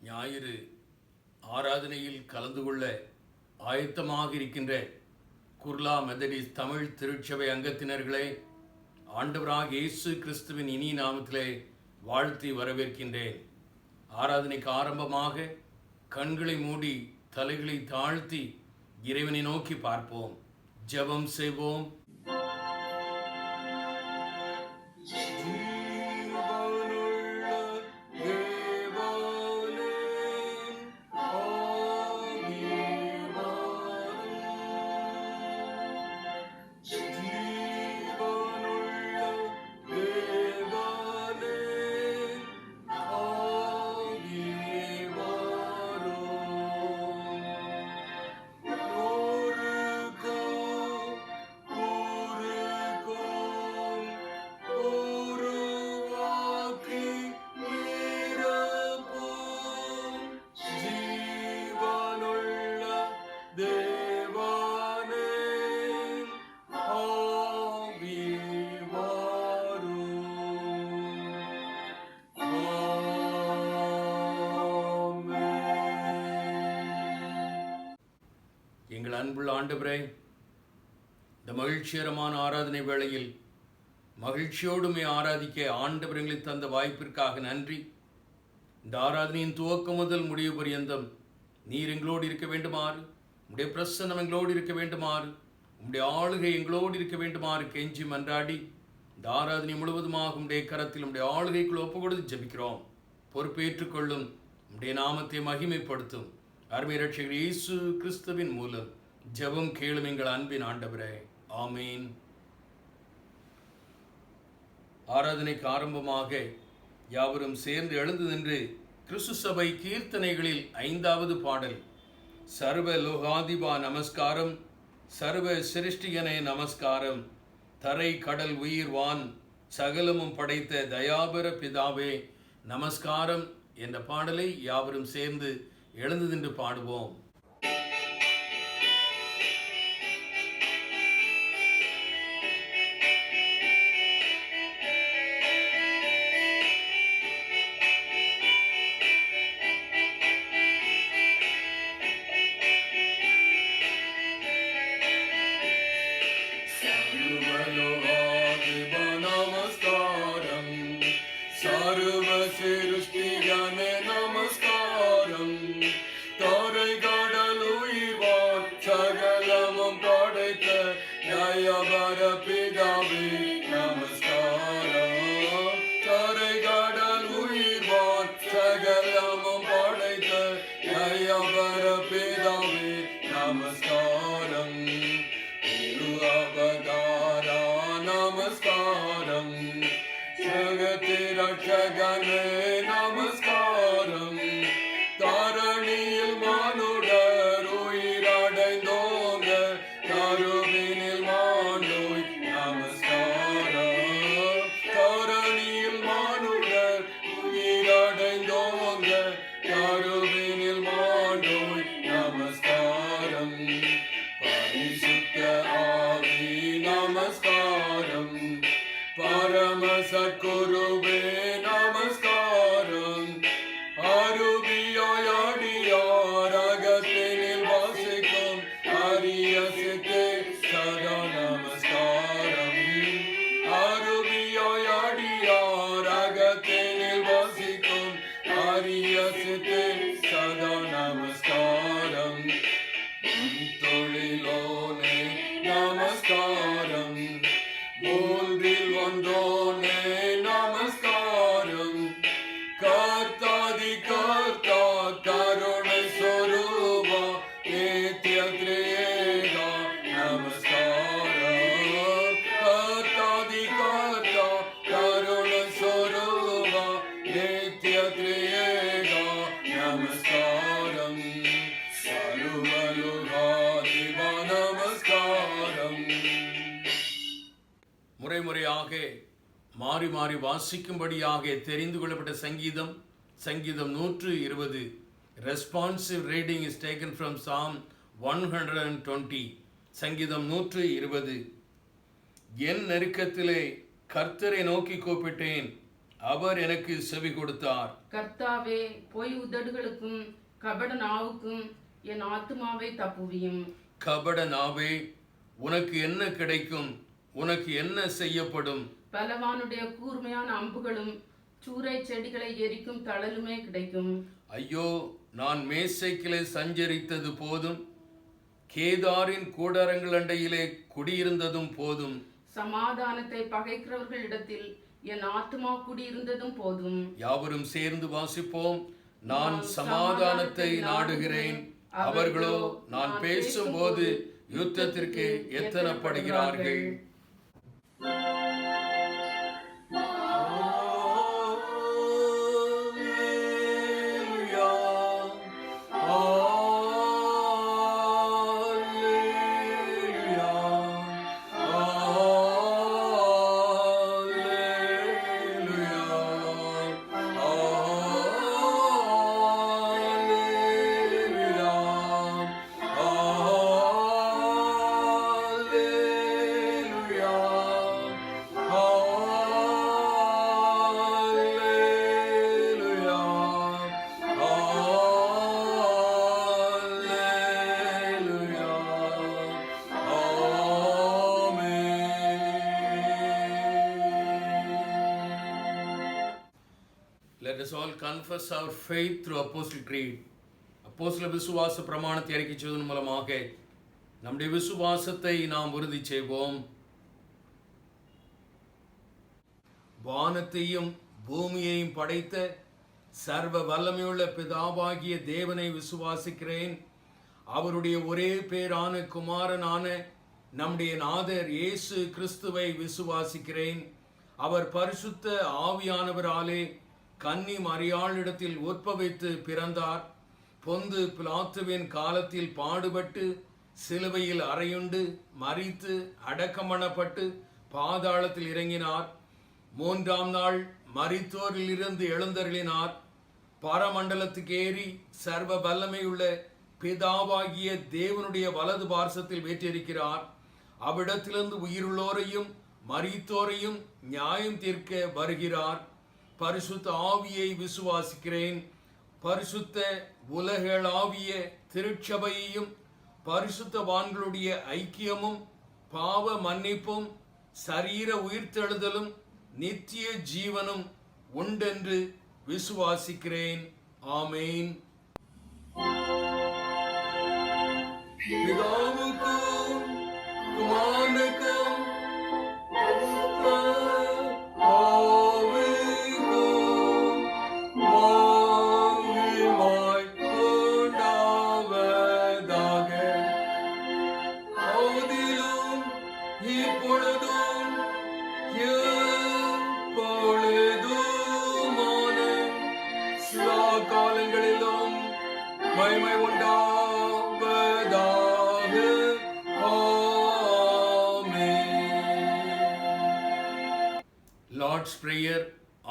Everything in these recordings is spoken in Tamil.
ஞாயிறு ஆராதனையில் கலந்து கொள்ள ஆயத்தமாக இருக்கின்ற குர்லா மெதடிஸ் தமிழ் திருச்சபை அங்கத்தினர்களே, ஆண்டவராக இயேசு கிறிஸ்துவின் இனிய நாமத்திலே வாழ்த்தி வரவேற்கின்றேன். ஆராதனைக்கு ஆரம்பமாக கண்களை மூடி தலைகளை தாழ்த்தி இறைவனை நோக்கி பார்ப்போம். ஜெபம் செய்வோம். எங்கள் அன்புள்ள ஆண்டவரே, இந்த மகிழ்ச்சிகரமான ஆராதனை வேளையில் மகிழ்ச்சியோடுமே ஆராதிக்க ஆண்டவர் எங்களுக்கு தந்த வாய்ப்பிற்காக நன்றி. இந்த ஆராதனையின் துவக்கம் முதல் முடிவு பரியந்தம் நீர் எங்களோடு இருக்க வேண்டுமாறு, உம்முடைய பிரசன்னம் எங்களோடு இருக்க வேண்டுமாறு, உம்முடைய ஆளுகை எங்களோடு இருக்க வேண்டுமாறு கெஞ்சி மன்றாடி இந்த ஆராதனை முழுவதுமாக உம்முடைய கரத்தில் உம்முடைய ஆளுகைக்குள் ஒப்பு கொடுத்து ஜெபிக்கிறோம். பொறுப்பேற்றுக்கொள்ளும், உம்முடைய நாமத்தை மகிமைப்படுத்தும் அருமை இரட்சகர் இயேசு கிறிஸ்துவின் மூலம் ஜெபம் கேளும் எங்கள் அன்பின் ஆண்டவரே, ஆமீன். ஆராதனைக்கு ஆரம்பமாக யாவரும் சேர்ந்து எழுந்து நின்று கிறிஸ்து சபை கீர்த்தனைகளில் 5வது பாடல், சர்வ லோகாதிபா நமஸ்காரம், சர்வ சிருஷ்டிகனே நமஸ்காரம், தரை கடல் உயிர் வான் சகலமும் படைத்த தயாபர பிதாவே நமஸ்காரம் என்ற பாடலை யாவரும் சேர்ந்து எழுந்து நின்று பாடுவோம். சத்குருவே நமஸ்காரம், அருவியாடியாரகத்தினில் வாசிக்கும் அரிய சித்தே சதா நமஸ்காரம், அருவியாடியாரகத்தினில் வாசிக்கும் அரிய சித்தே சதா நமஸ்காரம், தொழிலோனே நமஸ்காரம், மூன்றில் ஒன்றோனே நமஸ்காரம், கர்த்தாதி கர்த்தா கருணை சொரூபா நித்ய திரேகா நமஸ்காரம், கர்த்தாதி கர்த்தா கருணை சொரூபா நித்ய திரேகா நமஸ்காரம், சர்வலோகாதிபா நமஸ்காரம். முறைமுறையாக மாறி மாறி வாசிக்கும்படியாக தெரிந்து கொள்ளப்பட்ட சங்கீதம் 120. Responsive reading is taken from Psalm 120. சங்கீதம் 120. என் நெருக்கத்திலே கர்த்தரை நோக்கி கூப்பிட்டேன், அவர் எனக்கு செவி கொடுத்தார். கர்த்தாவே, பொய் உதடுகளுக்கும் கபட நாவுக்கும் என் ஆத்துமாவை தப்புவியும். கபட நாவே, உனக்கு என்ன கிடைக்கும்? உனக்கு என்ன செய்யப்படும்? பலவானுடைய கூர்மையான அம்புகளும் சூறை செடிகளை எரிக்கும் தழலுமே கிடைக்கும். ஐயோ, நான் மேசைக்கிலே சஞ்சரித்தது போதும், கேதாரின் கூடாரங்கள் அண்டையிலே குடியிருந்ததும் போதும். சமாதானத்தை பகைக்கிறவர்களிடத்தில் என் ஆத்துமா குடியிருந்ததும் போதும். யாவரும் சேர்ந்து வாசிப்போம். நான் சமாதானத்தை நாடுகிறேன், அவர்களோ நான் பேசும்போது யுத்தத்திற்கு எத்தனப்படுகிறார்கள். Let us all confess our faith through Apostle Creed. அப்போஸ்தல விசுவாச பிரமாணத்தை அறிக்கை செய்வதன் மூலமாக நம்முடைய விசுவாசத்தை நாம் உறுதி செய்வோம். வானத்தையும் பூமியையும் படைத்த சர்வ வல்லமையுள்ள பிதாவாகிய தேவனை விசுவாசிக்கிறேன். அவருடைய ஒரே பேரான குமாரனான நம்முடைய நாதர் இயேசு கிறிஸ்துவை விசுவாசிக்கிறேன். அவர் பரிசுத்த ஆவியானவராலே கன்னி மரியாளிடத்தில் உற்பவித்து பிறந்தார். பொந்து பிலாத்துவின் காலத்தில் பாடுபட்டு சிலுவையில் அறையுண்டு மரித்து அடக்கமணப்பட்டு பாதாளத்தில் இறங்கினார். 3ஆம் நாள் மரித்தோரிலிருந்து எழுந்தருளினார். பரமண்டலத்துக்கு ஏறி சர்வ வல்லமையுள்ள பிதாவாகிய தேவனுடைய வலது பார்சத்தில் வீற்றிருக்கிறார். அவ்விடத்திலிருந்து உயிருள்ளோரையும் மரித்தோரையும் நியாயம் தீர்க்க வருகிறார். பரிசுத்த ஆவியை விசுவாசிக்கிறேன். பரிசுத்த உலகளாவிய திருச்சபையையும் பரிசுத்தவான்களுடைய ஐக்கியமும் பாவ மன்னிப்பும் சரீர உயிர்த்தெழுதலும் நித்திய ஜீவனும் உண்டென்று விசுவாசிக்கிறேன். ஆமேன். பிதாவுக்கும் குமாரனுக்கும் காலங்களிலும் மகிமை உண்டாவதாக. ஆமென். Lord's prayer.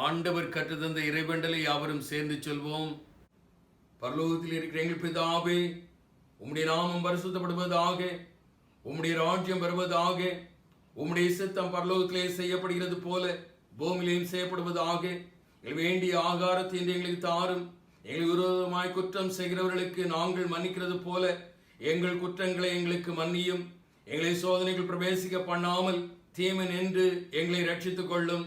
ஆண்டவர் கற்றுத்தந்த இறைவேண்டலை யாவரும் சேர்ந்து சொல்வோம். பரலோகத்தில் இருக்கிற எங்கள் பிதாவே, உம்முடைய நாமம் பரிசுத்தப்படுவதாக, உம்முடைய ராஜ்யம் வருவதாக, உம்முடைய சித்தம் பரலோகத்திலே செய்யப்படுகிறது போல பூமியிலேயும் செய்யப்படுவதாக. எங்கள் வேண்டிய ஆகாரத்தை இன்று எங்களுக்கு தாரும். எங்கள் விரோதமாய் குற்றம் செய்கிறவர்களுக்கு நாங்கள் மன்னிக்கிறது போல எங்கள் குற்றங்களை எங்களுக்கு மன்னியும். எங்களை சோதனைகள் பிரவேசிக்க பண்ணாமல் தீமை நின்று எங்களை ரட்சித்துக் கொள்ளும்.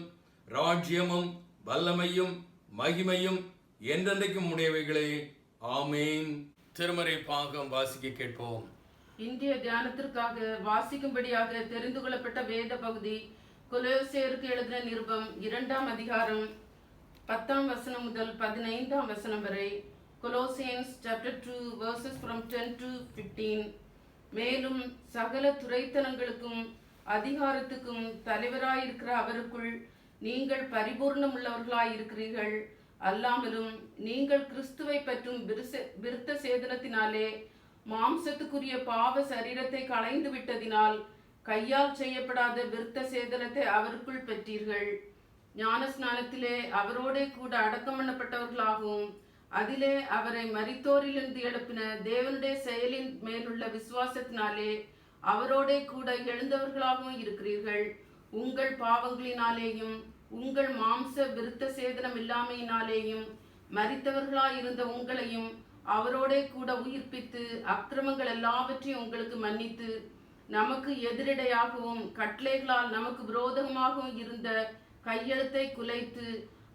ராஜ்யமும் வல்லமையும் மகிமையும் என்றென்றைக்கும் உடையவைகளே. ஆமேன். திருமறை பாகம் வாசிக்க கேட்போம். இந்திய தியானத்திற்காக வாசிக்கும்படியாக தெரிந்து கொள்ளப்பட்ட வேத பகுதி கொலோசேயருக்கு எழுதின நிருபம் 2ஆம் அதிகாரம் 10ஆம் வசனம் முதல் 15ஆம் வசனம் வரை. Colossians chapter 2 verses from 10 to 15. மேலும் சகல துரைத்தனங்களுக்கும் அதிகாரத்துக்கும் தலைவராயிருக்கிற அவருக்குள் நீங்கள் பரிபூர்ணமுள்ளவர்களாயிருக்கிறீர்கள். அல்லாமலும் நீங்கள் கிறிஸ்துவை பற்றும் விருத்த சேதனத்தினாலே மாம்சத்துக்குரிய பாவ சரீரத்தை களைந்து விட்டதினால் கையால் செய்யப்படாத விருத்த சேதனத்தை அவருக்குள் பெற்றீர்கள். ஞானஸ்நானத்திலே அவரோடே கூட அடக்கம் பண்ணப்பட்டவர்களாகவும் அதிலே அவரை மரித்தோரிலிருந்து எழுப்பின தேவனுடைய செயலின் மேலுள்ள விசுவாசத்தினாலே அவரோடே கூட எழுந்தவர்களாகவும் இருக்கிறீர்கள். உங்கள் பாவங்களினாலேயும் உங்கள் மாம்ச விருத்த சேதனம் இல்லாமையினாலேயும் மரித்தவர்களாயிருந்த உங்களையும் அவரோடே கூட உயிர்ப்பித்து அக்கிரமங்கள் எல்லாவற்றையும் உங்களுக்கு மன்னித்து நமக்கு எதிரடையாகவும் கட்டளைகளால் நமக்கு விரோதமாகவும் இருந்த கையெழுத்தை குலைத்து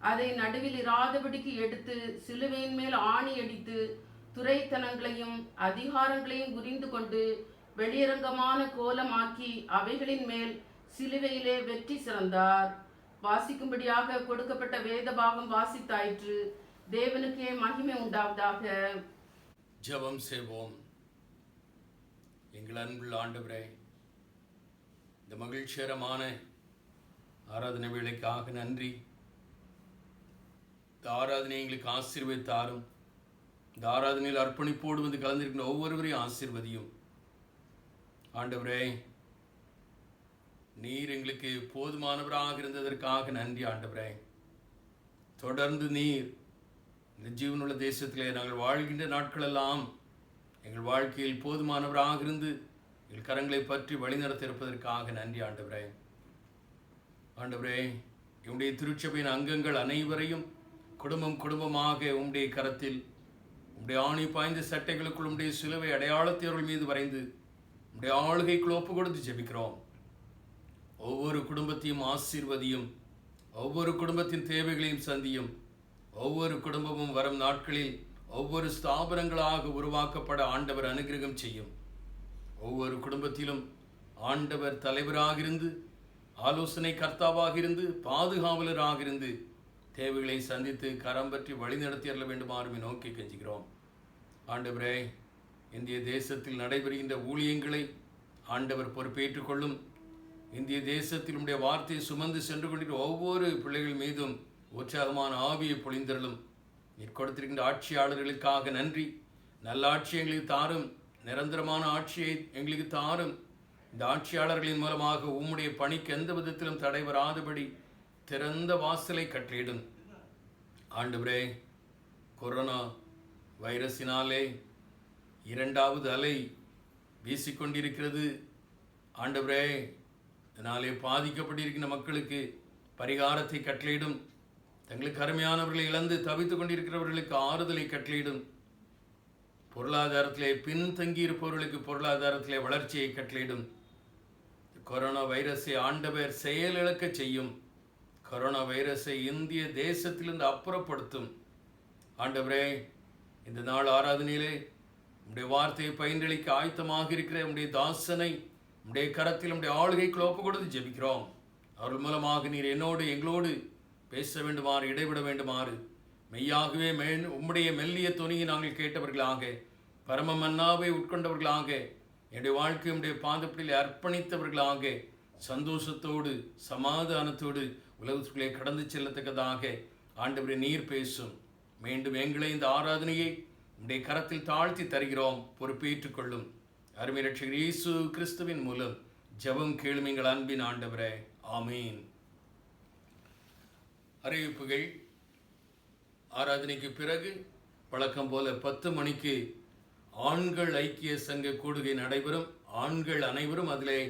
அதை நடுவில் இராதபடிக்கு எடுத்து சிலுவையின் மேல் ஆணி அடித்து துரைத்தனங்களையும் அதிகாரங்களையும் புரிந்து கொண்டு வெளியரங்கமான கோலமாக்கி அவைகளின் மேல் சிலுவையிலே வெற்றி சிறந்தார். வாசிக்கும்படியாக கொடுக்கப்பட்ட வேத பாகம் வாசித்தாயிற்று. தேவனுக்கே மகிமை உண்டாவதாக. ஜெபம் செய்வோம். எங்கள் அன்புள்ள ஆண்டவரே, இந்த மகிழ்ச்சிகரமான ஆராதனை வேளைக்காக நன்றி. இந்த ஆராதனை எங்களுக்கு ஆசீர்வதித்தாரும். இந்த ஆராதனையில் அர்ப்பணிப்போடு வந்து கலந்திருக்கிற ஒவ்வொருவரையும் ஆசீர்வதியும். ஆண்டவரே, நீர் எங்களுக்கு போதுமானவராக இருந்ததற்காக நன்றி ஆண்டவரே. தொடர்ந்து நீர் இந்த ஜீவனுள்ள தேசத்திலே நாங்கள் வாழ்கின்ற நாட்களெல்லாம் எங்கள் வாழ்க்கையில் போதுமானவராக இருந்து எங்கள் கரங்களை பற்றி வழிநடத்த இருப்பதற்காக நன்றி ஆண்டவரே. ஆண்டவரே, உம்முடைய திருச்சபையின் அங்கங்கள் அனைவரையும் குடும்பம் குடும்பமாக உம்முடைய கரத்தில் உம்முடைய ஆணி பாய்ந்த சட்டைகளுக்குள் உம்முடைய சிலுவை அடையாளத்தை அவர்கள் மீது வரைந்து உம்முடைய ஆளுகைக்குள் ஒப்பு கொடுத்து ஜெபிக்கிறோம். ஒவ்வொரு குடும்பத்தையும் ஆசீர்வதியும். ஒவ்வொரு குடும்பத்தின் தேவைகளையும் சந்தியும். ஒவ்வொரு குடும்பமும் வரும் நாட்களில் ஒவ்வொரு ஸ்தாபனங்களாக உருவாக்கப்பட ஆண்டவர் அனுகிரகம் செய்யும். ஒவ்வொரு குடும்பத்திலும் ஆண்டவர் தலைவராக இருந்து, ஆலோசனை கர்த்தாவாக இருந்து, பாதுகாவலராக இருந்து தேவைகளை சந்தித்து கரம் பற்றி வழிநடத்தி அருள வேண்டுமாறும் நோக்கி கெஞ்சுகிறோம். ஆண்டவரே, இந்திய தேசத்தில் நடைபெறுகின்ற ஊழியங்களை ஆண்டவர் பொறுப்பேற்றுக் கொள்ளும். இந்திய தேசத்தில் உடைய வார்த்தையை சுமந்து சென்று கொண்டிருக்கிற ஒவ்வொரு பிள்ளைகள் மீதும் உற்சாகமான ஆவியை பொழிந்தருளும். நீர் கொடுத்திருக்கின்ற ஆட்சியாளர்களுக்காக நன்றி. நல்ல ஆட்சி எங்களுக்கு தாரும். நிரந்தரமான ஆட்சியை எங்களுக்கு தாரும். இந்த ஆட்சியாளர்களின் மூலமாக உம்முடைய பணிக்கு எந்த விதத்திலும் தடை வராதபடி திறந்த வாசலை கட்டளையிடும். ஆண்டவரே, கொரோனா வைரஸினாலே இரண்டாவது அலை வீசிக்கொண்டிருக்கிறது. ஆண்டவரே, இதனாலே பாதிக்கப்பட்டிருக்கின்ற மக்களுக்கு பரிகாரத்தை கட்டளையிடும். தங்களுக்கு அருமையானவர்களை இழந்து தவித்துக் கொண்டிருக்கிறவர்களுக்கு ஆறுதலை கட்டளையிடும். பொருளாதாரத்திலே பின்தங்கி இருப்பவர்களுக்கு பொருளாதாரத்திலே வளர்ச்சியை கட்டளையிடும். கொரோனா வைரஸை ஆண்டவர் செயலிழக்க செய்யும். கொரோனா வைரஸை இந்திய தேசத்திலிருந்து அப்புறப்படுத்தும். ஆண்டவரே, இந்த நாள் ஆராதனையிலே உம்முடைய வார்த்தையை பயின்றளிக்க ஆயத்தமாக இருக்கிற உம்முடைய தாசனை உம்முடைய கரத்தில் உம்முடைய ஆளுகைக்குள் ஒப்பு கொடுத்து ஜெபிக்கிறோம். அவர்கள் மூலமாக நீர் என்னோடு எங்களோடு பேச வேண்டுமாறு, இடைவிட வேண்டுமாறு, மெய்யாகவே உம்முடைய மெல்லிய துணியை நாங்கள் கேட்டவர்களாக, பரம மன்னாவை உட்கொண்டவர்களாக, என்னுடைய வாழ்க்கை உம்முடைய பாதப்படியில் அர்ப்பணித்தவர்களாக, சந்தோஷத்தோடு சமாதானத்தோடு உலகத்துக்குள்ளே கடந்து செல்லத்தக்கதாக ஆண்டவரே நீர் பேசும். மீண்டும் எங்களை இந்த ஆராதனையை உம்முடைய கரத்தில் தாழ்த்தி தருகிறோம். பொறுப்பேற்றுக் கொள்ளும். அருமை ரட்சகர் இயேசு கிறிஸ்துவின் மூலம் ஜெபம் கேளும் எங்கள் அன்பின் ஆண்டவரே, ஆமீன். அறிவிப்புகள். ஆராதனைக்கு பிறகு வழக்கம் போல 10 மணிக்கு ஆண்கள் ஐக்கிய சங்க கூடுகை நடைபெறும். ஆண்கள் அனைவரும் அதிலே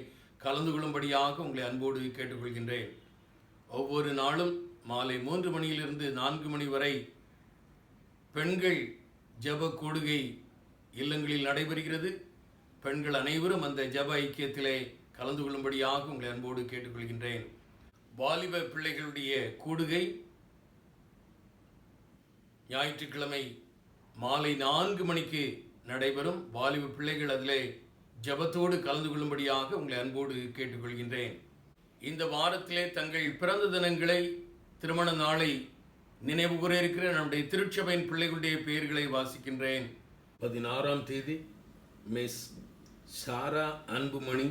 கலந்து கொள்ளும்படியாக உங்களை அன்போடு கேட்டுக்கொள்கின்றேன். ஒவ்வொரு நாளும் மாலை 3 மணியிலிருந்து 4 மணி வரை பெண்கள் ஜெப கூடுகை இல்லங்களில் நடைபெறுகிறது. பெண்கள் அனைவரும் அந்த ஜெப ஐக்கியத்திலே கலந்து கொள்ளும்படியாக உங்களை அன்போடு கேட்டுக்கொள்கின்றேன். வாலிப பிள்ளைகளுடைய கூடுகை ஞாயிற்றுக்கிழமை மாலை 4 மணிக்கு நடைபெறும். வாலிப பிள்ளைகள் அதிலே ஜெபத்தோடு கலந்து கொள்ளும்படியாக உங்களை அன்போடு கேட்டுக்கொள்கின்றேன். இந்த வாரத்திலே தங்கள் பிறந்த தினங்களை, திருமண நாளை நினைவு கூற இருக்கிற நம்முடைய திருச்சபையின் பிள்ளைகளுடைய பெயர்களை வாசிக்கின்றேன். 16ஆம் தேதி மிஸ் சாரா அன்புமணி,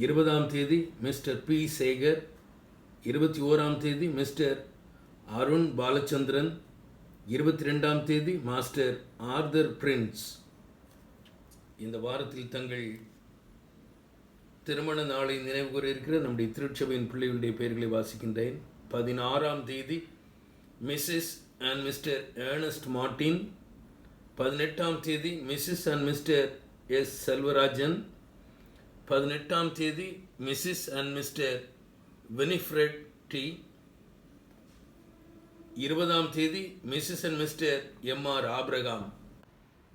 20ஆம் தேதி மிஸ்டர் பி சேகர், 21ஆம் தேதி மிஸ்டர் அருண் பாலச்சந்திரன், 22ஆம் தேதி மாஸ்டர் ஆர்தர் பிரின்ஸ். இந்த வாரத்தில் தங்கள் திருமண நாளை நினைவு கூற இருக்கிற நம்முடைய திருச்சபையின் பிள்ளைகளுடைய பெயர்களை வாசிக்கின்றேன். 16ஆம் தேதி Mrs and Mister Ernest Martin, 18ஆம் தேதி Mrs and Mister S Selvarajan, 18ஆம் தேதி Mrs and Mister Winifred D, 20ஆம் தேதி Mrs and Mister M R. Abraham.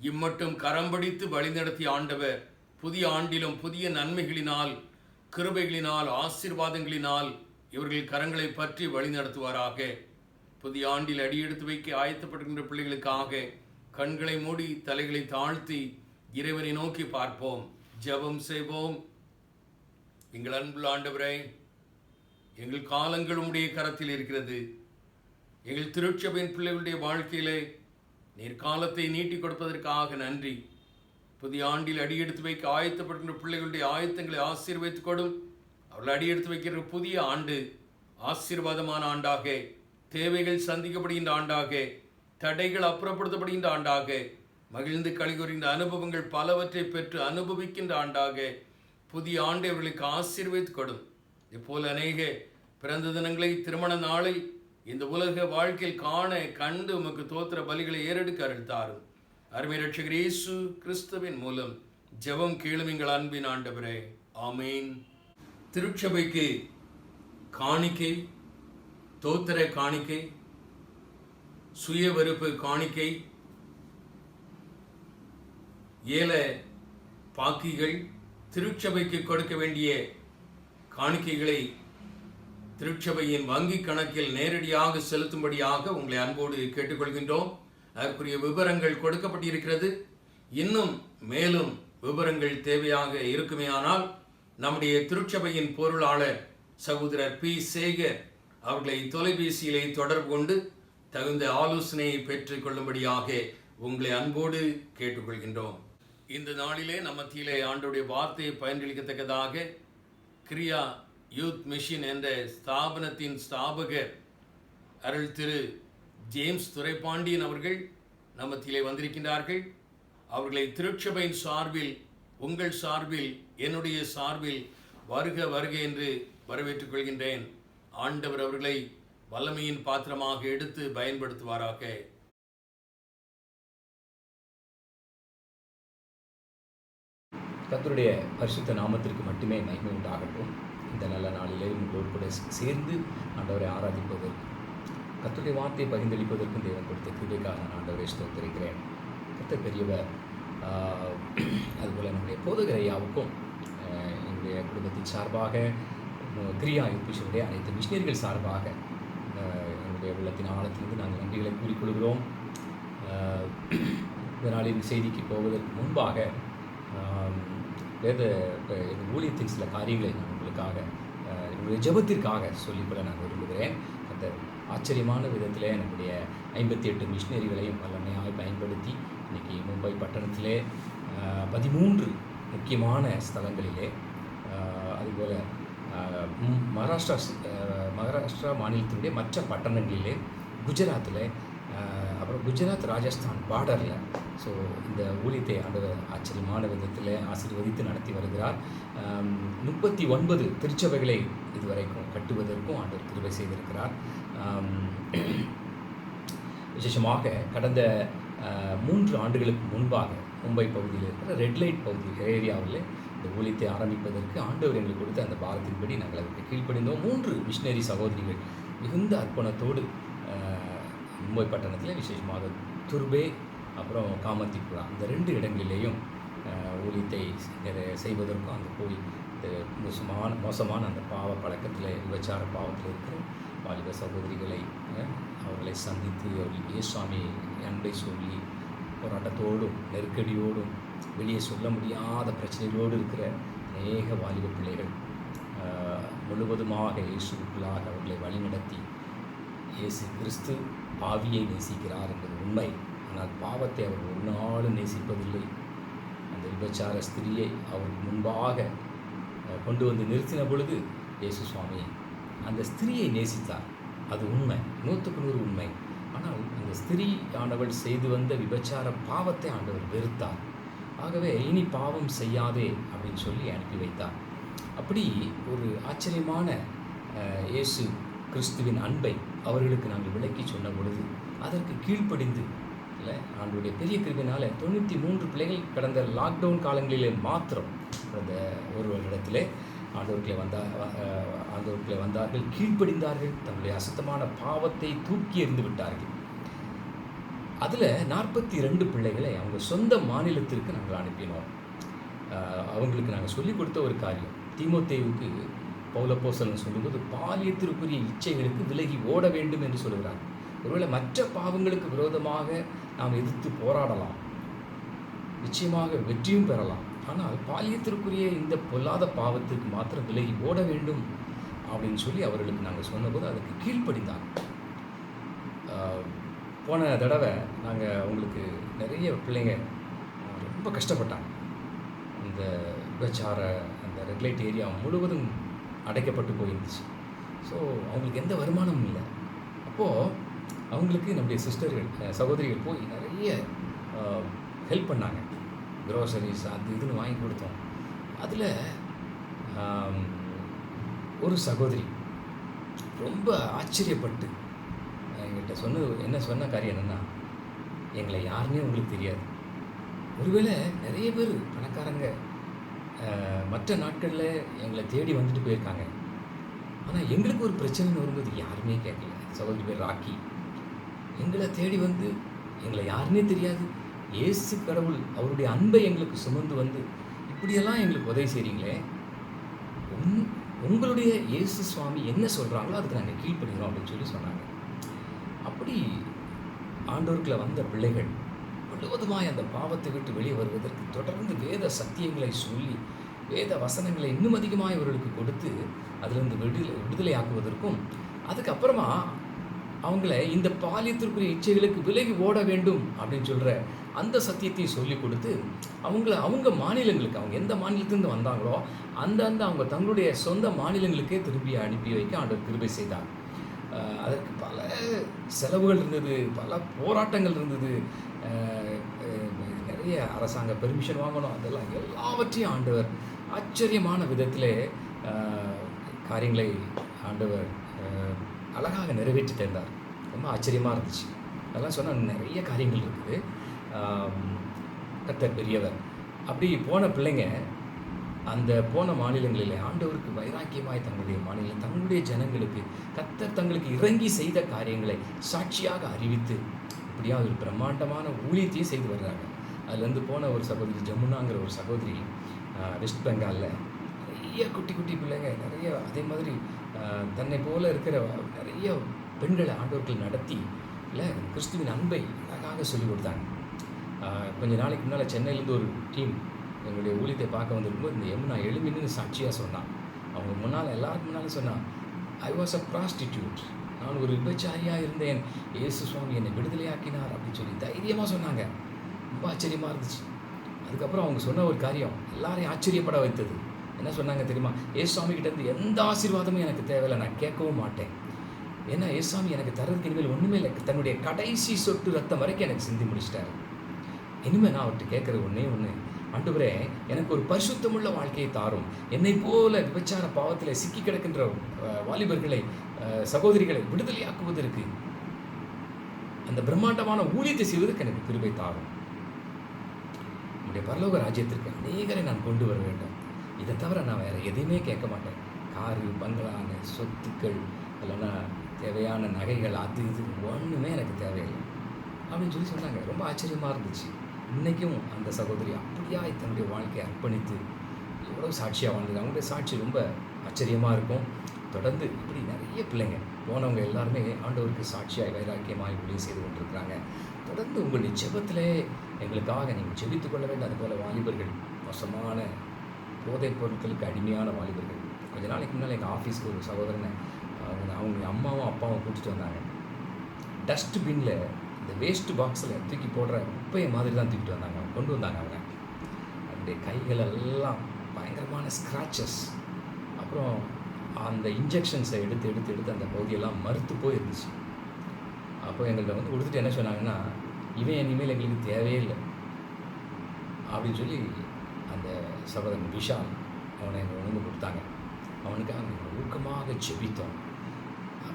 இம்மட்டும் கரம் பிடித்து வழிநடத்திய ஆண்டவர் புதிய ஆண்டிலும் புதிய நன்மைகளினால், கிருபைகளினால், ஆசீர்வாதங்களினால் இவர்கள் கரங்களை பற்றி வழிநடத்துவாராக. புதிய ஆண்டில் அடியெடுத்து வைக்க ஆயத்தப்படுகின்ற பிள்ளைகளுக்காக கண்களை மூடி தலைகளை தாழ்த்தி இறைவனை நோக்கி பார்ப்போம், ஜெபம் செய்வோம். எங்கள் அன்புள்ள ஆண்டவரே, எங்கள் காலங்கள் உம்முடைய கரத்தில் இருக்கிறது. எங்கள் திருச்சபையின் பிள்ளைகளுடைய வாழ்க்கையிலே நீர் காலத்தை நீட்டி கொடுப்பதற்காக நன்றி. புதிய ஆண்டில் அடியெடுத்து வைக்க ஆயத்தப்படுகின்ற பிள்ளைகளுடைய ஆயத்தங்களை ஆசீர்வதித்துக் கொடும். அவர்கள் அடியெடுத்து வைக்கிற புதிய ஆண்டு ஆசீர்வாதமான ஆண்டாக, தேவைகள் சந்திக்கப்படுகின்ற ஆண்டாக, தடைகள் அப்புறப்படுத்தப்படுகின்ற ஆண்டாக, மகிழ்ந்து கழிவுகின்ற அனுபவங்கள் பலவற்றை பெற்று அனுபவிக்கின்ற ஆண்டாக புதிய ஆண்டை அவர்களுக்கு ஆசீர்வதித்துக் கொடும். இப்போல அநேக பிறந்த தினங்களை, திருமண நாளை இந்த உலக வாழ்க்கையில் காண கண்டு உமக்கு தோத்திர பலிகளை ஏறெடுக்க அருள்தாரும். அருமை இரட்சகர் இயேசு கிறிஸ்துவின் மூலம் ஜெபம் கேளும் எங்கள் அன்பின் ஆண்டவரே, ஆமீன். திருச்சபைக்கு காணிக்கை, தோத்திர காணிக்கை, சுய வெறுப்பு காணிக்கை, ஏல பாக்கிகள், திருச்சபைக்கு கொடுக்க வேண்டிய காணிக்கைகளை திருச்சபையின் வங்கி கணக்கில் நேரடியாக செலுத்தும்படியாக உங்களை அன்போடு கேட்டுக்கொள்கின்றோம். அதற்குரிய விவரங்கள் கொடுக்கப்பட்டிருக்கிறது. இன்னும் மேலும் விவரங்கள் தேவையாக இருக்குமேயானால் நம்முடைய திருச்சபையின் பொருளாளர் சகோதரர் பி. சேகர் அவர்களை தொலைபேசியிலே தொடர்பு கொண்டு தகுந்த ஆலோசனையை பெற்றுக் கொள்ளும்படியாக உங்களை அன்போடு கேட்டுக்கொள்கின்றோம். இந்த நாளிலே நம்ம மத்தியிலே ஆண்டவருடைய வார்த்தையை பயனளிக்கத்தக்கதாக கிரியா யூத் மிஷன் என்ற ஸ்தாபனத்தின் ஸ்தாபகர் அருள் திரு ஜேம்ஸ் துரைபாண்டியன் அவர்கள் நம்ம மத்தியிலே வந்திருக்கின்றார்கள். அவர்களை திருச்சபையின் சார்பில், உங்கள் சார்பில், என்னுடைய சார்பில் வருக வருக என்று வரவேற்றுக் கொள்கின்றேன். ஆண்டவர் அவர்களை வல்லமையின் பாத்திரமாக எடுத்து பயன்படுத்துவாராக. கர்த்தருடைய பரிசுத்த நாமத்திற்கு மட்டுமே மகிமை உண்டாகட்டும். இந்த நல்ல நாளிலே உங்களோடு கூட சேர்ந்து ஆண்டவரை ஆராதிப்பதற்கு, கர்த்தருடைய வார்த்தையை பகிர்ந்தளிப்பதற்கும் தேவன் கொடுத்த கிருபைக்காக நான் ஆண்டவரை ஸ்தோத்திரிக்கிறேன். கர்த்தர் பெரியவர். அதுபோல் நம்முடைய போதகர் ஐயாவுக்கும் என்னுடைய குடும்பத்தின் சார்பாக, கிரியா யூத் அனைத்து மிஷினரிகள் சார்பாக என்னுடைய உள்ளத்தின் ஆழத்திலிருந்து நாங்கள் நன்றிகளை கூறிக்கொள்கிறோம். இந்த நாளின் செய்திக்கு போவதற்கு முன்பாக எங்கள் ஊழியத்தின் சில காரியங்களை நான் உங்களுக்காக, என்னுடைய ஜெபத்திற்காக சொல்லிக்கொள்ள நான் விரும்புகிறேன். அந்த ஆச்சரியமான விதத்தில் நம்முடைய 58 மிஷினரிகளையும் வல்லமையாக பயன்படுத்தி இன்றைக்கி மும்பை பட்டணத்திலே 13 முக்கியமான ஸ்தலங்களிலே, அதுபோல் மகாராஷ்டிரா மாநிலத்தினுடைய மற்ற பட்டணங்களிலே, குஜராத்தில், அப்புறம் குஜராத் ராஜஸ்தான் பார்டரில், ஸோ இந்த ஊழியத்தை ஆண்டவர் ஆச்சரியமான விதத்தில் ஆசீர்வதித்து நடத்தி வருகிறார். 39 திருச்சபைகளை இதுவரைக்கும் கட்டுவதற்கும் ஆண்டவர் கிருபை செய்திருக்கிறார். விசேஷமாக கடந்த 3 ஆண்டுகளுக்கு முன்பாக மும்பை பகுதியில் இருக்கிற ரெட் லைட் பகுதி ஏரியாவில் இந்த ஊழியத்தை ஆரம்பிப்பதற்கு ஆண்டவர் எங்களுக்கு கொடுத்த அந்த பாரத்தின்படி நாங்கள் அதற்கு கீழ்ப்படிந்தோம். 3 மிஷினரி சகோதரிகள் மிகுந்த அர்ப்பணத்தோடு மும்பை பட்டணத்தில், விசேஷமாக துர்பே அப்புறம் காமத்திபுரா, இந்த 2 இடங்களிலேயும் ஊழியத்தை செய்வதற்கும் அங்கே போய் இந்த மோசமான அந்த பாவ பழக்கத்தில், விபச்சார பாவத்தில் இருக்கிற வாலிப சகோதரிகளை அவர்களை சந்தித்து அவர்கள் இயேசுவை அன்பை சொல்லி போராட்டத்தோடும் நெருக்கடியோடும் வெளியே சொல்ல முடியாத பிரச்சனைகளோடு இருக்கிற அநேக வாலிப பிள்ளைகள் முழுவதுமாக இயேசுக்குள்ளாக அவர்களை வழிநடத்தி, இயேசு கிறிஸ்து பாவியை நேசிக்கிறார் என்பது உண்மை. ஆனால் பாவத்தை அவர் ஒரு நாளும் நேசிப்பதில்லை. அந்த விபச்சார ஸ்திரியை அவருக்கு முன்பாக கொண்டு வந்து நிறுத்தின பொழுது இயேசு சுவாமி அந்த ஸ்திரியை நேசித்தார். அது உண்மை, 100க்கு 100 உண்மை. ஆனால் அந்த ஸ்திரீ ஆண்டவள் செய்து வந்த விபச்சார பாவத்தை ஆண்டவர் வெறுத்தார். ஆகவே இனி பாவம் செய்யாதே அப்படின்னு சொல்லி அனுப்பி வைத்தார். அப்படி ஒரு ஆச்சரியமான இயேசு கிறிஸ்துவின் அன்பை அவர்களுக்கு நாங்கள் விளக்கி சொன்ன பொழுது அதற்கு கீழ்ப்படிந்து, இல்லை ஆண்டவருடைய பெரிய கிருபையினால் 93 பிள்ளைகள் கடந்த லாக்டவுன் காலங்களிலே மாத்திரம், கடந்த ஒரு வருடத்திலே ஆண்டவருக்குள்ளே வந்தார்கள், கீழ்ப்படிந்தார்கள், தன்னுடைய அசுத்தமான பாவத்தை தூக்கி எறிந்து விட்டார்கள். அதில் 42 பிள்ளைகளை அவங்க சொந்த மாநிலத்திற்கு நாங்கள் அனுப்பினோம். அவங்களுக்கு நாங்கள் சொல்லிக் கொடுத்த ஒரு காரியம், தீமோத்தேயுவுக்கு பவுலப்போஸ்தலன் சொல்லும்போது பாலியத்திற்குரிய இச்சைகளுக்கு விலகி ஓட வேண்டும் என்று சொல்கிறார். ஒருவேளை மற்ற பாவங்களுக்கு விரோதமாக நாம் எதிர்த்து போராடலாம், நிச்சயமாக வெற்றியும் பெறலாம். ஆனால் பாலியத்திற்குரிய இந்த பொல்லாத பாவத்திற்கு மாத்திரம் விலகி ஓட வேண்டும் அப்படின்னு சொல்லி அவர்களுக்கு நாங்கள் சொன்னபோது அதுக்கு கீழ்ப்படிந்தாங்க. போன தடவை நாங்கள் அவங்களுக்கு நிறைய பிள்ளைங்க ரொம்ப கஷ்டப்பட்டாங்க. அந்த விபச்சார அந்த ரெட் லைட் ஏரியா முழுவதும் அடைக்கப்பட்டு போயிருந்துச்சு. ஸோ அவங்களுக்கு எந்த வருமானமும் இல்லை. அப்போது அவங்களுக்கு நம்முடைய சகோதரிகள் போய் நிறைய ஹெல்ப் பண்ணாங்க. க்ரோசரிஸ் அது இதுன்னு வாங்கி கொடுத்தோம். அதில் ஒரு சகோதரி ரொம்ப ஆச்சரியப்பட்டு எங்கள்கிட்ட சொன்ன காரியம் என்னென்னா, எங்களை யாருன்னே உங்களுக்கு தெரியாது. ஒருவேளை நிறைய பேர் பணக்காரங்க மற்ற நாட்களில் எங்களை தேடி வந்துட்டு போயிருக்காங்க. ஆனால் எங்களுக்கு ஒரு பிரச்சனைன்னு வரும்போது யாருமே கேட்கல. சகோதரி பேர் ராக்கி. எங்களை தேடி வந்து எங்களை யாருன்னே தெரியாது, இயேசு கடவுள் அவருடைய அன்பை எங்களுக்கு சுமந்து வந்து இப்படியெல்லாம் எங்களுக்கு உதவி செய்கிறீங்களே, உங்களுடைய இயேசு சுவாமி என்ன சொல்கிறாங்களோ அதுக்கு நாங்கள் கீழ்ப்படுகிறோம் அப்படின்னு சொல்லி சொன்னாங்க. அப்படி ஆண்டவருக்குள்ள வந்த பிள்ளைகள் முழுவதுமாய் அந்த பாவத்தை விட்டு வெளியே வருவதற்கு தொடர்ந்து வேத சத்தியங்களை சொல்லி வேத வசனங்களை இன்னும் அதிகமாக இவர்களுக்கு கொடுத்து அதிலிருந்து விடுதலையாக்குவதற்கும், அதுக்கப்புறமா அவங்கள இந்த பாலியத்திற்குரிய இச்சைகளுக்கு விலகி ஓட வேண்டும் அப்படின்னு சொல்கிற அந்த சத்தியத்தையும் சொல்லி கொடுத்து அவங்க மாநிலங்களுக்கு, அவங்க எந்த மாநிலத்திலிருந்து வந்தாங்களோ அந்த அவங்க தங்களுடைய சொந்த மாநிலங்களுக்கே திரும்பி அனுப்பி வைக்க ஆண்டவர் கிருபை செய்தார். அதற்கு பல செலவுகள் இருந்தது, பல போராட்டங்கள் இருந்தது, நிறைய அரசாங்க பெர்மிஷன் வாங்கணும். அதெல்லாம் எல்லாவற்றையும் ஆண்டவர் ஆச்சரியமான விதத்திலே காரியங்களை ஆண்டவர் அழகாக நிறைவேற்றி தந்தார். ரொம்ப ஆச்சரியமாக இருந்துச்சு. அதெல்லாம் சொன்னால் நிறைய காரியங்கள் இருக்குது. கர்த்தர் பெரியவர். அப்படி போன பிள்ளைங்க அந்த போன மாநிலங்களிலே ஆண்டவருக்கு வைராக்கியமாய் தங்களுடைய மாநிலம் தங்களுடைய ஜனங்களுக்கு கர்த்தர் தங்களுக்கு இறங்கி செய்த காரியங்களை சாட்சியாக அறிவித்து இப்படியா ஒரு பிரம்மாண்டமான ஊழியத்தையும் செய்து வர்றாங்க. அதுலேருந்து போன ஒரு சகோதரி ஜமுனாங்கிற ஒரு சகோதரி வெஸ்ட் பெங்காலில் நிறைய குட்டி குட்டி பிள்ளைங்க நிறைய அதே மாதிரி தன்னை போல இருக்கிற நிறைய பெண்களை ஆண்டவர்கள் நடத்தி இல்லை கிறிஸ்துவின் அன்பை அழகாக சொல்லிக் கொடுத்தாங்க. கொஞ்ச நாளைக்கு முன்னால் சென்னையிலேருந்து ஒரு டீம் எங்களுடைய ஊழியத்தை பார்க்க வந்திருக்கும்போது இந்த யமுனா எழுமின்னு சாட்சியாக சொன்னான். அவங்க முன்னால் எல்லாருக்கும் முன்னாலும் சொன்னான், ஐ வாஸ் அ ப்ராஸ்டிடியூட், நான் ஒரு விபச்சாரியாக இருந்தேன், இயேசு சுவாமி என்னை விடுதலையாக்கினார் அப்படின்னு சொல்லி தைரியமாக சொன்னாங்க. ரொம்ப ஆச்சரியமாக இருந்துச்சு. அதுக்கப்புறம் அவங்க சொன்ன ஒரு காரியம் எல்லாரையும் ஆச்சரியப்பட வைத்தது. என்ன சொன்னாங்க தெரியுமா? ஏசுவாமி கிட்டேருந்து எந்த ஆசீர்வாதமும் எனக்கு தேவையில்லை, நான் கேட்கவும் மாட்டேன். ஏன்னா ஏசுவாமி எனக்கு தரதுக்கு இனிமேல் ஒன்றுமே இல்லை, தன்னுடைய கடைசி சொட்டு ரத்தம் வரைக்கும் எனக்கு சிந்தி முடிச்சிட்டாரு. இனிமேல் நான் அவர்கிட்ட கேட்குற ஒன்றே ஒன்று, ஆண்டவரே எனக்கு ஒரு பரிசுத்தமுள்ள வாழ்க்கையை தாரும், என்னை போல விபச்சார பாவத்தில் சிக்கி கிடக்கின்ற வாலிபர்களை சகோதரிகளை விடுதலையாக்குவதற்கு அந்த பிரம்மாண்டமான ஊழியத்தை செய்வதற்கு எனக்கு கிருபை தாரும். நம்முடைய பரலோக ராஜ்யத்திற்கு அநேகரை நான் கொண்டு வர வேண்டும். இதை தவிர நான் வேறு எதையுமே கேட்க மாட்டேன். காரு பங்களான சொத்துக்கள் இல்லைன்னா தேவையான நகைகள் அது இது ஒன்றுமே எனக்கு தேவையில்லை அப்படின்னு சொல்லி சொன்னாங்க. ரொம்ப ஆச்சரியமாக இருந்துச்சு. இன்றைக்கும் அந்த சகோதரி அப்படியா தன்னுடைய வாழ்க்கையை அர்ப்பணித்து எவ்வளோ சாட்சியாக வாழ்ந்தது. அவங்களுடைய சாட்சி ரொம்ப ஆச்சரியமாக இருக்கும். தொடர்ந்து இப்படி நிறைய பிள்ளைங்க போனவங்க எல்லாருமே ஆண்டவருக்கு சாட்சியாக வைராக்கியமாக ஊழியம் செய்து கொண்டிருக்கிறாங்க. தொடர்ந்து உங்களுடைய ஜெபத்திலே எங்களுக்காக நீங்கள் ஜெபித்து கொள்ள வேண்டும். அதுபோல் வாலிபர்கள், மோசமான போதைப் பொருட்களுக்கு அடிமையான வாலிபர்கள். கொஞ்ச நாளைக்கு முன்னால் எங்கள் ஆஃபீஸ்க்கு ஒரு சகோதரனை அவங்க அம்மாவும் அப்பாவும் கூட்டிகிட்டு வந்தாங்க. டஸ்ட்பின்னில் இந்த வேஸ்ட் பாக்ஸில் தூக்கி போடுற குப்பையை மாதிரி தான் தூக்கிட்டு வந்தாங்க, கொண்டு வந்தாங்க. அவங்க அவங்களுடைய கைகள் எல்லாம் பயங்கரமான ஸ்க்ராச்சஸ், அப்புறம் அந்த இன்ஜெக்ஷன்ஸை எடுத்து அந்த பகுதியெல்லாம் மறுத்து போயிருந்துச்சு. அப்போ எங்கள்கிட்ட வந்து கொடுத்துட்டு என்ன சொன்னாங்கன்னா, இவன் இனிமேல் எங்களுக்கு தேவையே இல்லை அப்படின்னு சொல்லி அந்த சகோதரன் விஷால் அவனை எங்கள் உணவு கொடுத்தாங்க. அவனுக்காக நாங்கள் ஊக்கமாக ஜெபித்தோம்.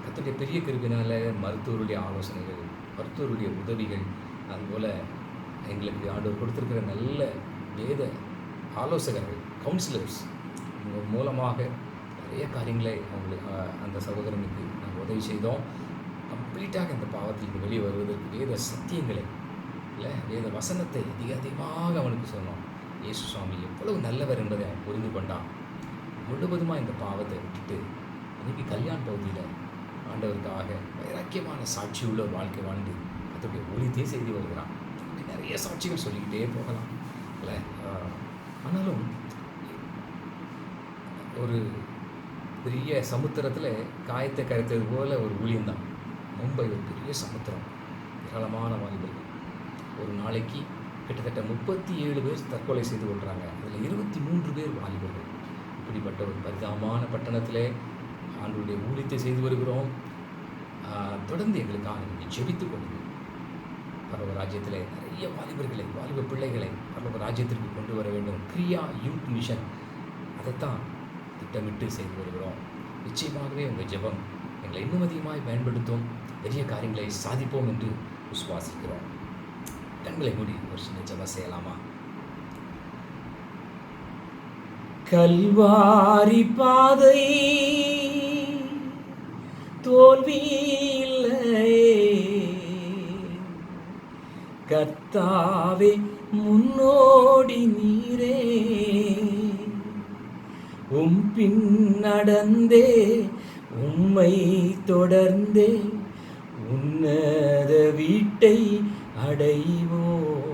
கர்த்தருடைய பெரிய கிருபையினால் மருத்துவருடைய ஆலோசனைகள், மருத்துவருடைய உதவிகள், அதுபோல் எங்களுக்கு ஆண்டவர் கொடுத்துருக்கிற நல்ல வேத ஆலோசகர்கள், கவுன்சிலர்ஸ் உங்கள் மூலமாக நிறைய காரியங்களை அவங்களுக்கு அந்த சகோதரனுக்கு நாங்கள் உதவி செய்தோம். கம்ப்ளீட்டாக அந்த பாவத்திற்கு வெளியே வருவதற்கு வேத சத்தியங்களை இல்லை வேத வசனத்தை அதிகமாக அவனுக்கு சொன்னோம். இயேசு சுவாமி எவ்வளவு நல்லவர் என்பதை அவன் புரிந்து கொண்டான். முழுவதுமாக இந்த பாவத்தை விட்டுட்டு இன்றைக்கி கல்யாண பகுதியில் ஆண்டவருக்காக வைராக்கியமான சாட்சி உள்ள ஒரு வாழ்க்கை வாழ்ந்து அதோடைய ஊழியத்தையே செய்து வருகிறான். நிறைய சாட்சிகள் சொல்லிக்கிட்டே போகலாம் இல்லை. ஆனாலும் ஒரு பெரிய சமுத்திரத்தில் காயத்தை கரைத்தது போல் ஒரு ஊழியம்தான். மும்பை ஒரு பெரிய சமுத்திரம், ஏராளமான வாலிபர்கள். ஒரு நாளைக்கு கிட்டத்தட்ட 37 பேர் தற்கொலை செய்து கொள்கிறாங்க. அதில் 23 பேர் வாலிபர்கள். இப்படிப்பட்ட ஒரு பரிதாபமான பட்டணத்தில் ஆண்டவருடைய ஊழியத்தை செய்து வருகிறோம். தொடர்ந்து எங்களுக்காக நீங்கள் ஜெபித்துக் கொள்ளுங்கள். பரலோக ராஜ்யத்தில் நிறைய வாலிபர்களை, வாலிப பிள்ளைகளை பரலோக ராஜ்யத்திற்கு கொண்டு வர வேண்டும். கிரியா யூத் மிஷன் அதைத்தான் திட்டமிட்டு செய்து வருகிறோம். நிச்சயமாகவே உங்கள் ஜெபம் எங்களை இன்னும் அதிகமாக பயன்படுத்தும், பெரிய காரியங்களை சாதிப்போம் என்று விசுவாசிக்கிறோம். கண்களை மூடி ஒரு சின்ன ஜெபம் செய்யலாமா? கல்வாரி பாதை தோல்வியில்லை, கர்த்தாவே முன்னோடி நீரே, பின் நடந்தே உம்மை தொடர்ந்தே உன்னத வீட்டை அடைவோம்.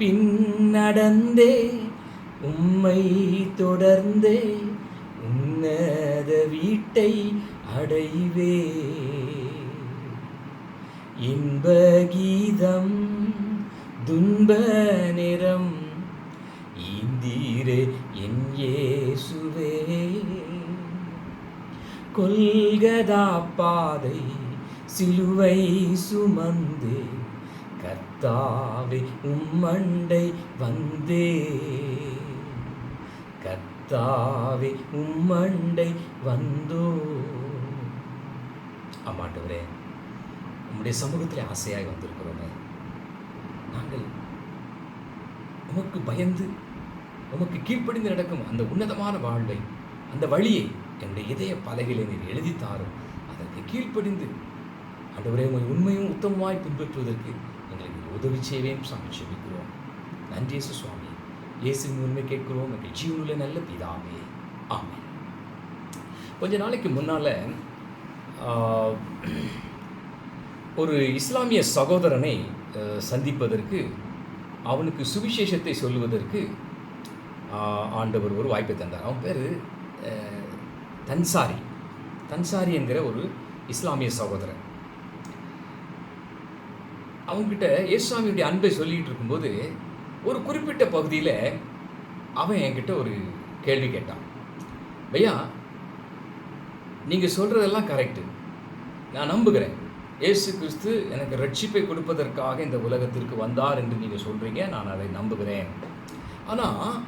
பின் நடந்தே உம்மை தொடர்ந்தே உன்னத வீட்டை அடைவே. இன்ப கீதம் துன்ப நிறம் ஈந்தீரே என் இயேசுவே. கொல்கதா பாதை சிலுவை சுமந்தே கர்த்தாவே உம்மண்டை வந்தே. கர்த்தாவே உம்மண்டை வந்தோ. ஆமாண்டவரே, உம்முடைய சமூகத்தில் ஆசையாய் வந்திருக்கிறோமே. நாங்கள் உமக்கு பயந்து உமக்கு கீழ்ப்படிந்து நடக்கும் அந்த உன்னதமான வாழ்வை, அந்த வழியை என்னுடைய இதய பலகையிலே நீர் எழுதித்தாரும். அதற்கு கீழ்ப்படிந்து ஆண்டவரே உண்மையும் உத்தமமாய் பின்பற்றுவதற்கு எங்களுக்கு உதவி செய்வேன் சாமி ஜெபிக்கிறோம். நன்றி இயேசு சுவாமி. இயேசுவின் உண்மை கேட்கிறோம் எங்கள் ஜீவனுள்ள நல்ல பிதாவே, ஆமென். கொஞ்ச நாளைக்கு முன்னால் ஒரு இஸ்லாமிய சகோதரனை சந்திப்பதற்கு, அவனுக்கு சுவிசேஷத்தை சொல்லுவதற்கு ஆண்டவர் ஒரு வாய்ப்பை தந்தார். அவன் பேர் தன்சாரி என்கிற ஒரு இஸ்லாமிய சகோதரன். அவங்ககிட்ட இயேசுவினுடைய அன்பை சொல்லிகிட்டு இருக்கும்போது ஒரு குறிப்பிட்ட பகுதியில் அவன் என்கிட்ட ஒரு கேள்வி கேட்டான். பையா, நீங்கள் சொல்கிறதெல்லாம் கரெக்டு, நான் நம்புகிறேன். இயேசு கிறிஸ்து எனக்கு ரட்சிப்பை கொடுப்பதற்காக இந்த உலகத்திற்கு வந்தார் என்று நீங்கள் சொல்கிறீங்க, நான் அதை நம்புகிறேன். ஆனால்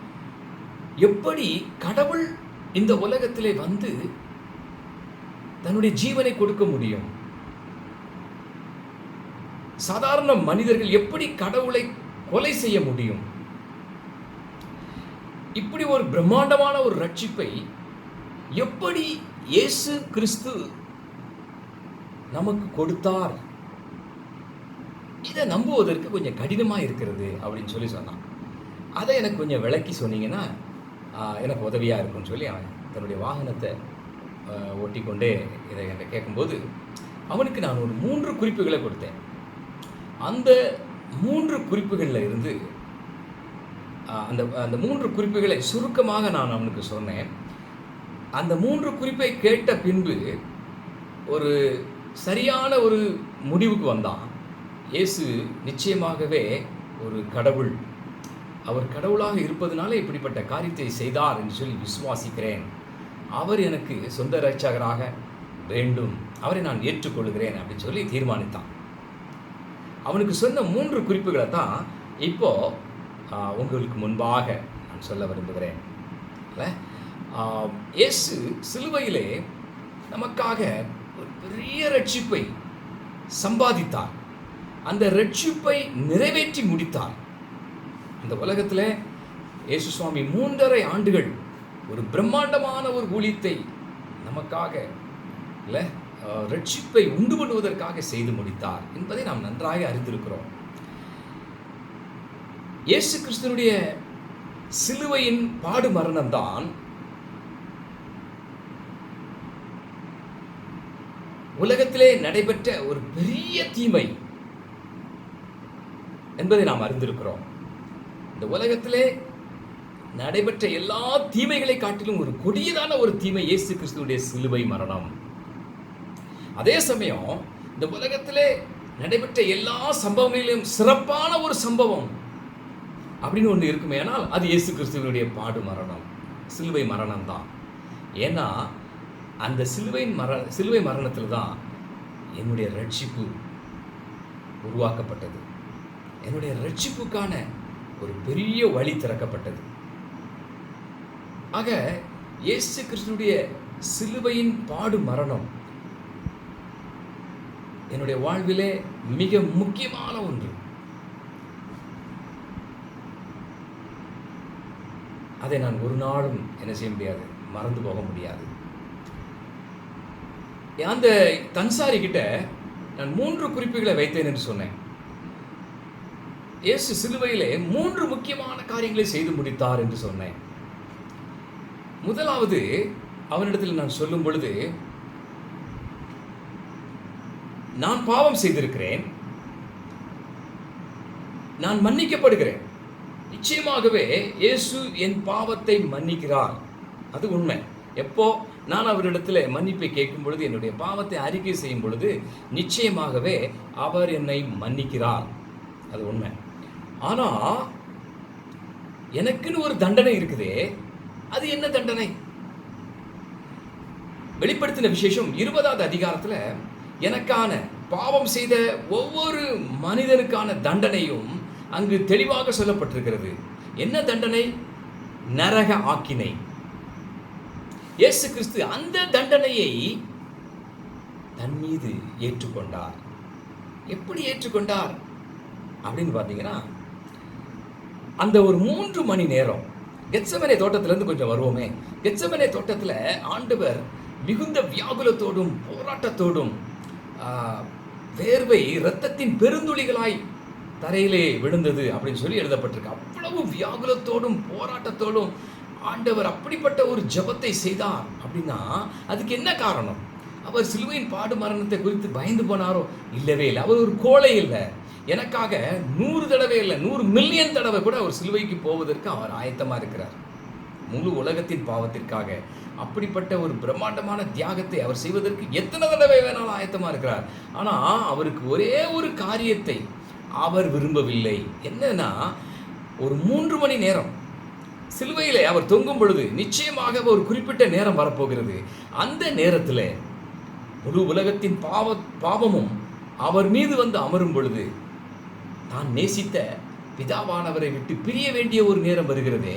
எப்படி கடவுள் இந்த உலகத்திலே வந்து தன்னுடைய ஜீவனை கொடுக்க முடியும்? சாதாரண மனிதர்கள் எப்படி கடவுளை கொலை செய்ய முடியும்? இப்படி ஒரு பிரம்மாண்டமான ஒரு ரட்சிப்பை எப்படி இயேசு கிறிஸ்து நமக்கு கொடுத்தார்? இதை நம்புவதற்கு கொஞ்சம் கடினமாக இருக்கிறது அப்படின்னு சொல்லி சொன்னான். அதை எனக்கு கொஞ்சம் விளக்கி சொன்னீங்கன்னா எனக்கு உதவியாக இருக்கும்னு சொல்லி அவன் தன்னுடைய வாகனத்தை ஓட்டிக்கொண்டே இதை என்கிட்ட கேட்கும்போது அவனுக்கு நான் ஒரு 3 குறிப்புகளை கொடுத்தேன். அந்த 3 குறிப்புகளில் இருந்து அந்த 3 குறிப்புகளை சுருக்கமாக நான் அவனுக்கு சொன்னேன். அந்த 3 குறிப்பை கேட்ட பின்பு ஒரு சரியான ஒரு முடிவுக்கு வந்தான். இயேசு நிச்சயமாகவே ஒரு கடவுள், அவர் கடவுளாக இருப்பதனால இப்படிப்பட்ட காரியத்தை செய்தார் என்று சொல்லி விசுவாசிக்கிறேன். அவர் எனக்கு சொந்த இரட்சகராக வேண்டும், அவரை நான் ஏற்றுக்கொள்கிறேன் அப்படின்னு சொல்லி தீர்மானித்தான். அவனுக்கு சொன்ன 3 குறிப்புகளை தான் இப்போ உங்களுக்கு முன்பாக நான் சொல்ல விரும்புகிறேன். இயேசு சிலுவையிலே நமக்காக ஒரு பெரிய ரட்சிப்பை சம்பாதித்தார். அந்த ரட்சிப்பை நிறைவேற்றி முடித்தார். இந்த உலகத்தில் இயேசு சுவாமி 3.5 ஆண்டுகள் ஒரு பிரம்மாண்டமான ஒரு ஊழியத்தை நமக்காக இல்லை ரட்சிப்பை உண்டு பண்ணுவதற்காக செய்து முடித்தார் என்பதை நாம் நன்றாக அறிந்திருக்கிறோம். இயேசு கிறிஸ்துவினுடைய சிலுவையின் பாடு மரணம்தான் உலகத்திலே நடைபெற்ற ஒரு பெரிய தீமை என்பதை நாம் அறிந்திருக்கிறோம். இந்த உலகத்திலே நடைபெற்ற எல்லா தீமைகளை காட்டிலும் ஒரு கொடியதான ஒரு தீமை இயேசு கிறிஸ்துவுடைய சிலுவை மரணம். அதே சமயம் இந்த உலகத்திலே நடைபெற்ற எல்லா சம்பவங்களிலும் சிறப்பான ஒரு சம்பவம் அப்படின்னு ஒன்று இருக்குமே, ஆனால் அது இயேசு கிறிஸ்துவனுடைய பாடு மரணம், சிலுவை மரணம் தான். ஏன்னா அந்த சிலுவை மரணத்தில் தான் என்னுடைய ரட்சிப்பு உருவாக்கப்பட்டது. என்னுடைய ரட்சிப்புக்கான ஒரு பெரிய வழி திறக்கப்பட்டது. ஆக இயேசு கிறிஸ்துவுடைய சிலுவையின் பாடு மரணம் என்னுடைய வாழ்விலே மிக முக்கியமான ஒன்று. அதை நான் ஒரு நாளும் என்ன செய்ய முடியாது, மறந்து போக முடியாது. அந்த தன்சாரி கிட்ட நான் 3 குறிப்புகளை வைத்தேன் என்று சொன்னேன். இயேசு சிலுவையிலே 3 முக்கியமான காரியங்களை செய்து முடித்தார் என்று சொன்னேன். முதலாவது, அவனிடத்தில் நான் சொல்லும் பொழுது, நான் பாவம் செய்திருக்கிறேன், நான் மன்னிக்கப்படுகிறேன். நிச்சயமாகவே இயேசு என் பாவத்தை மன்னிக்கிறார், அது உண்மை. எப்போ நான் அவரிடத்தில் மன்னிப்பை கேட்கும் பொழுது, என்னுடைய பாவத்தை அறிக்கை செய்யும் பொழுது நிச்சயமாகவே அவர் என்னை மன்னிக்கிறார், அது உண்மை. ஆனால் எனக்குன்னு ஒரு தண்டனை இருக்குதே, அது என்ன தண்டனை? வெளிப்படுத்தின விசேஷம் 20வது அதிகாரத்தில் எனக்கான பாவம் செய்த ஒவ்வொரு மனிதனுக்கான தண்டனையும் அங்கு தெளிவாக சொல்லப்பட்டிருக்கிறது. என்ன தண்டனை? நரக ஆக்கினை. இயேசு கிறிஸ்து அந்த தண்டனையை தன் மீது ஏற்றுக்கொண்டார். எப்படி ஏற்றுக்கொண்டார் அப்படின்னு பார்த்தீங்கன்னா, அந்த ஒரு 3 மணி நேரம் கெத்செமனே தோட்டத்திலிருந்து கொஞ்சம் வருவோமே. கெத்செமனே தோட்டத்தில் ஆண்டவர் மிகுந்த வியாகுலத்தோடும் போராட்டத்தோடும் வேர்வை இரத்தத்தின் பெருந்துளிகளாய் தரையிலே விழுந்தது அப்படின்னு சொல்லி எழுதப்பட்டிருக்கு. அவ்வளவு வியாகுலத்தோடும் போராட்டத்தோடும் ஆண்டவர் அப்படிப்பட்ட ஒரு ஜெபத்தை செய்தார். அப்படின்னா அதுக்கு என்ன காரணம்? அவர் சிலுவையின் பாடு மரணத்தை குறித்து பயந்து போனாரோ? இல்லவே இல்லை. அவர் ஒரு கோழை இல்லை. எனக்காக 100 தடவை இல்லை, 100 மில்லியன் தடவை கூட அவர் சிலுவைக்கு போவதற்கு அவர் ஆயத்தமாக இருக்கிறார், முழு உலகத்தின் பாவத்திற்காக. அப்படிப்பட்ட ஒரு பிரம்மாண்டமான தியாகத்தை அவர் செய்வதற்கு எத்தனை தடவை வேணாலும் ஆயத்தமாக இருக்கிறார். ஆனால் அவருக்கு ஒரே ஒரு காரியத்தை அவர் விரும்பவில்லை. என்னன்னா, ஒரு 3 மணி நேரம் சிலுவையிலே அவர் தொங்கும் பொழுது நிச்சயமாக ஒரு குறிப்பிட்ட நேரம் வரப்போகிறது. அந்த நேரத்தில் முழு உலகத்தின் பாவமும் அவர் மீது வந்து அமரும் பொழுது தான் நேசித்த பிதாவானவரை விட்டு பிரிய வேண்டிய ஒரு நேரம் வருகிறதே,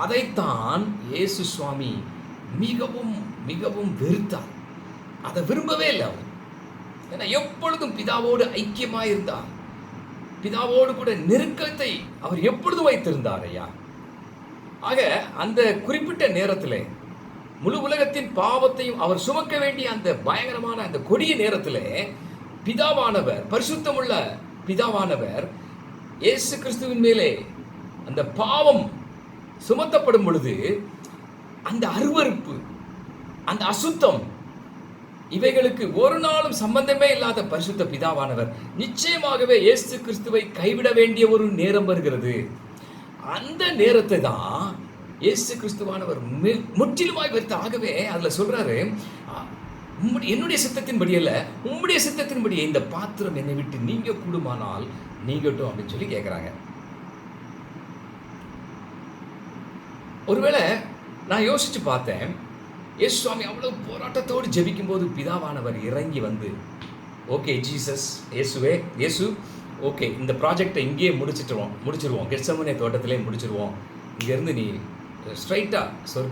அதைத்தான் இயேசு சுவாமி மிகவும் மிகவும் வெறுத்தார். அதை விரும்பவே இல்லை அவர். ஏன்னா எப்பொழுதும் பிதாவோடு ஐக்கியமாக இருந்தார், பிதாவோடு கூட நெருக்கத்தை அவர் எப்பொழுதும் வைத்திருந்தார் ஐயா. ஆக அந்த குறிப்பிட்ட நேரத்தில் முழு உலகத்தின் பாவத்தையும் அவர் சுமக்க வேண்டிய அந்த பயங்கரமான அந்த கொடிய நேரத்தில் பிதாவானவர், பரிசுத்தமுள்ள பிதாவானவர் இயேசு கிறிஸ்துவின் மேலே அந்த பாவம் சுமத்தப்படும் பொழுது அந்த அருவருப்பு, அந்த அசுத்தம், இவைகளுக்கு ஒரு நாளும் சம்பந்தமே இல்லாத பரிசுத்த பிதாவானவர் நிச்சயமாகவே இயேசு கிறிஸ்துவை கைவிட வேண்டிய ஒரு நேரம் வருகிறது. அந்த நேரத்தை தான் இயேசு கிறிஸ்துவானவர் முற்றிலுமாய் வெறுத்த. ஆகவே அதில் சொல்றாரு, என்னுடைய சித்தத்தின்படி அல்ல, உம்முடைய சித்தத்தின்படி இந்த பாத்திரம் என்னை விட்டு நீங்க கூடுமானால் நீங்கட்டும் அப்படின்னு சொல்லி கேட்குறாங்க. ஒருவேளை நான் யோசிச்சு பார்த்தேன், இயேசு சுவாமி அவ்வளவு போராட்டத்தோடு ஜெபிக்கும் போது பிதாவானவர் இறங்கி வந்து, ஓகே ஜீசஸ், இயேசு ஓகே, இந்த ப்ராஜெக்டை இங்கேயே முடிச்சிருவோம், கெத்செமனே தோட்டத்திலே முடிச்சிருவோம், இங்கேருந்து நீ ஸ்ட்ரைட்டாக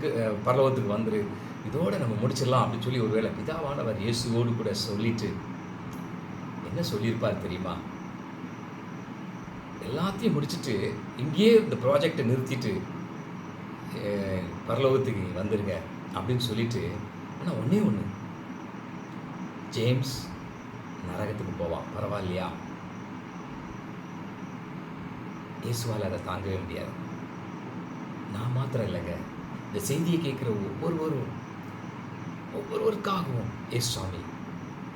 பரலோகத்துக்கு வந்துரு, இதோடு நம்ம முடிச்சிடலாம் அப்படின்னு சொல்லி ஒருவேளை பிதாவானவர் இயேசுவோடு கூட சொல்லிட்டு என்ன சொல்லியிருப்பார் தெரியுமா? எல்லாத்தையும் முடிச்சுட்டு இங்கேயே இந்த ப்ராஜெக்டை நிறுத்திட்டு பரலோகத்துக்கு வந்துருங்க அப்படின்னு சொல்லிட்டு, ஆனால் ஒன்றே ஒன்று, ஜேம்ஸ் நரகத்துக்கு போவான், பரவாயில்லையா? இயேசுவால் அதை தாங்கவே முடியாது. நான் மாத்திரம் இல்லைங்க, இந்த செய்தியை கேட்குற ஒவ்வொருவருக்காகவும் இயேசு சுவாமி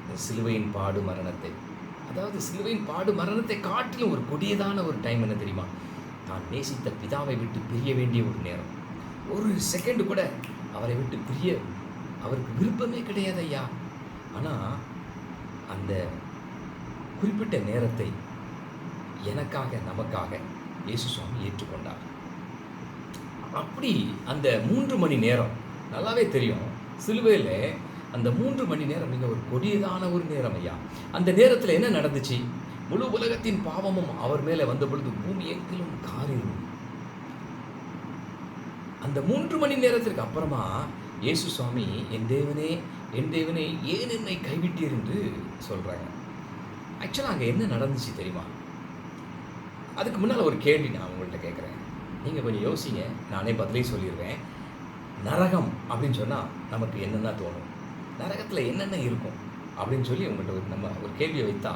இந்த சிலுவையின் பாடு மரணத்தை, அதாவது சிலுவையின் பாடு மரணத்தை காட்டிலும் ஒரு கொடியதான ஒரு டைம் என்ன தெரியுமா? தான் நேசித்த பிதாவை விட்டு பிரிய வேண்டிய ஒரு நேரம். ஒரு செகண்டு கூட அவரை விட்டு பிரிய அவருக்கு விருப்பமே கிடையாது ஐயா. ஆனால் அந்த குறிப்பிட்ட நேரத்தை எனக்காக, நமக்காக இயேசு சுவாமி ஏற்றுக்கொண்டார். அப்படி அந்த 3 மணி நேரம் நல்லாவே தெரியும். சிலுவையில் அந்த 3 மணி நேரம் மிக ஒரு கொடியதான ஒரு நேரம் ஐயா. அந்த நேரத்தில் என்ன நடந்துச்சு? முழு உலகத்தின் பாவமும் அவர் மேலே வந்த பொழுது பூமி எங்கிலும் காரிருள். அந்த 3 மணி நேரத்திற்கு அப்புறமா இயேசு சுவாமி, என் தேவனே என் தேவனே ஏன் என்னை கைவிட்டீர் என்று சொல்கிறாங்க. ஆக்சுவலாக அங்கே என்ன நடந்துச்சு தெரியுமா? அதுக்கு முன்னால் ஒரு கேள்வி நான் உங்கள்கிட்ட கேட்குறேன். நீங்கள் கொஞ்சம் யோசிங்க, நானே பதிலே சொல்லிடுவேன். நரகம் அப்படின்னு சொன்னால் நமக்கு என்னென்ன தோணும்? நரகத்தில் என்னென்ன இருக்கும் அப்படின்னு சொல்லி உங்கள்கிட்ட நம்ம ஒரு கேள்வியை வைத்தா,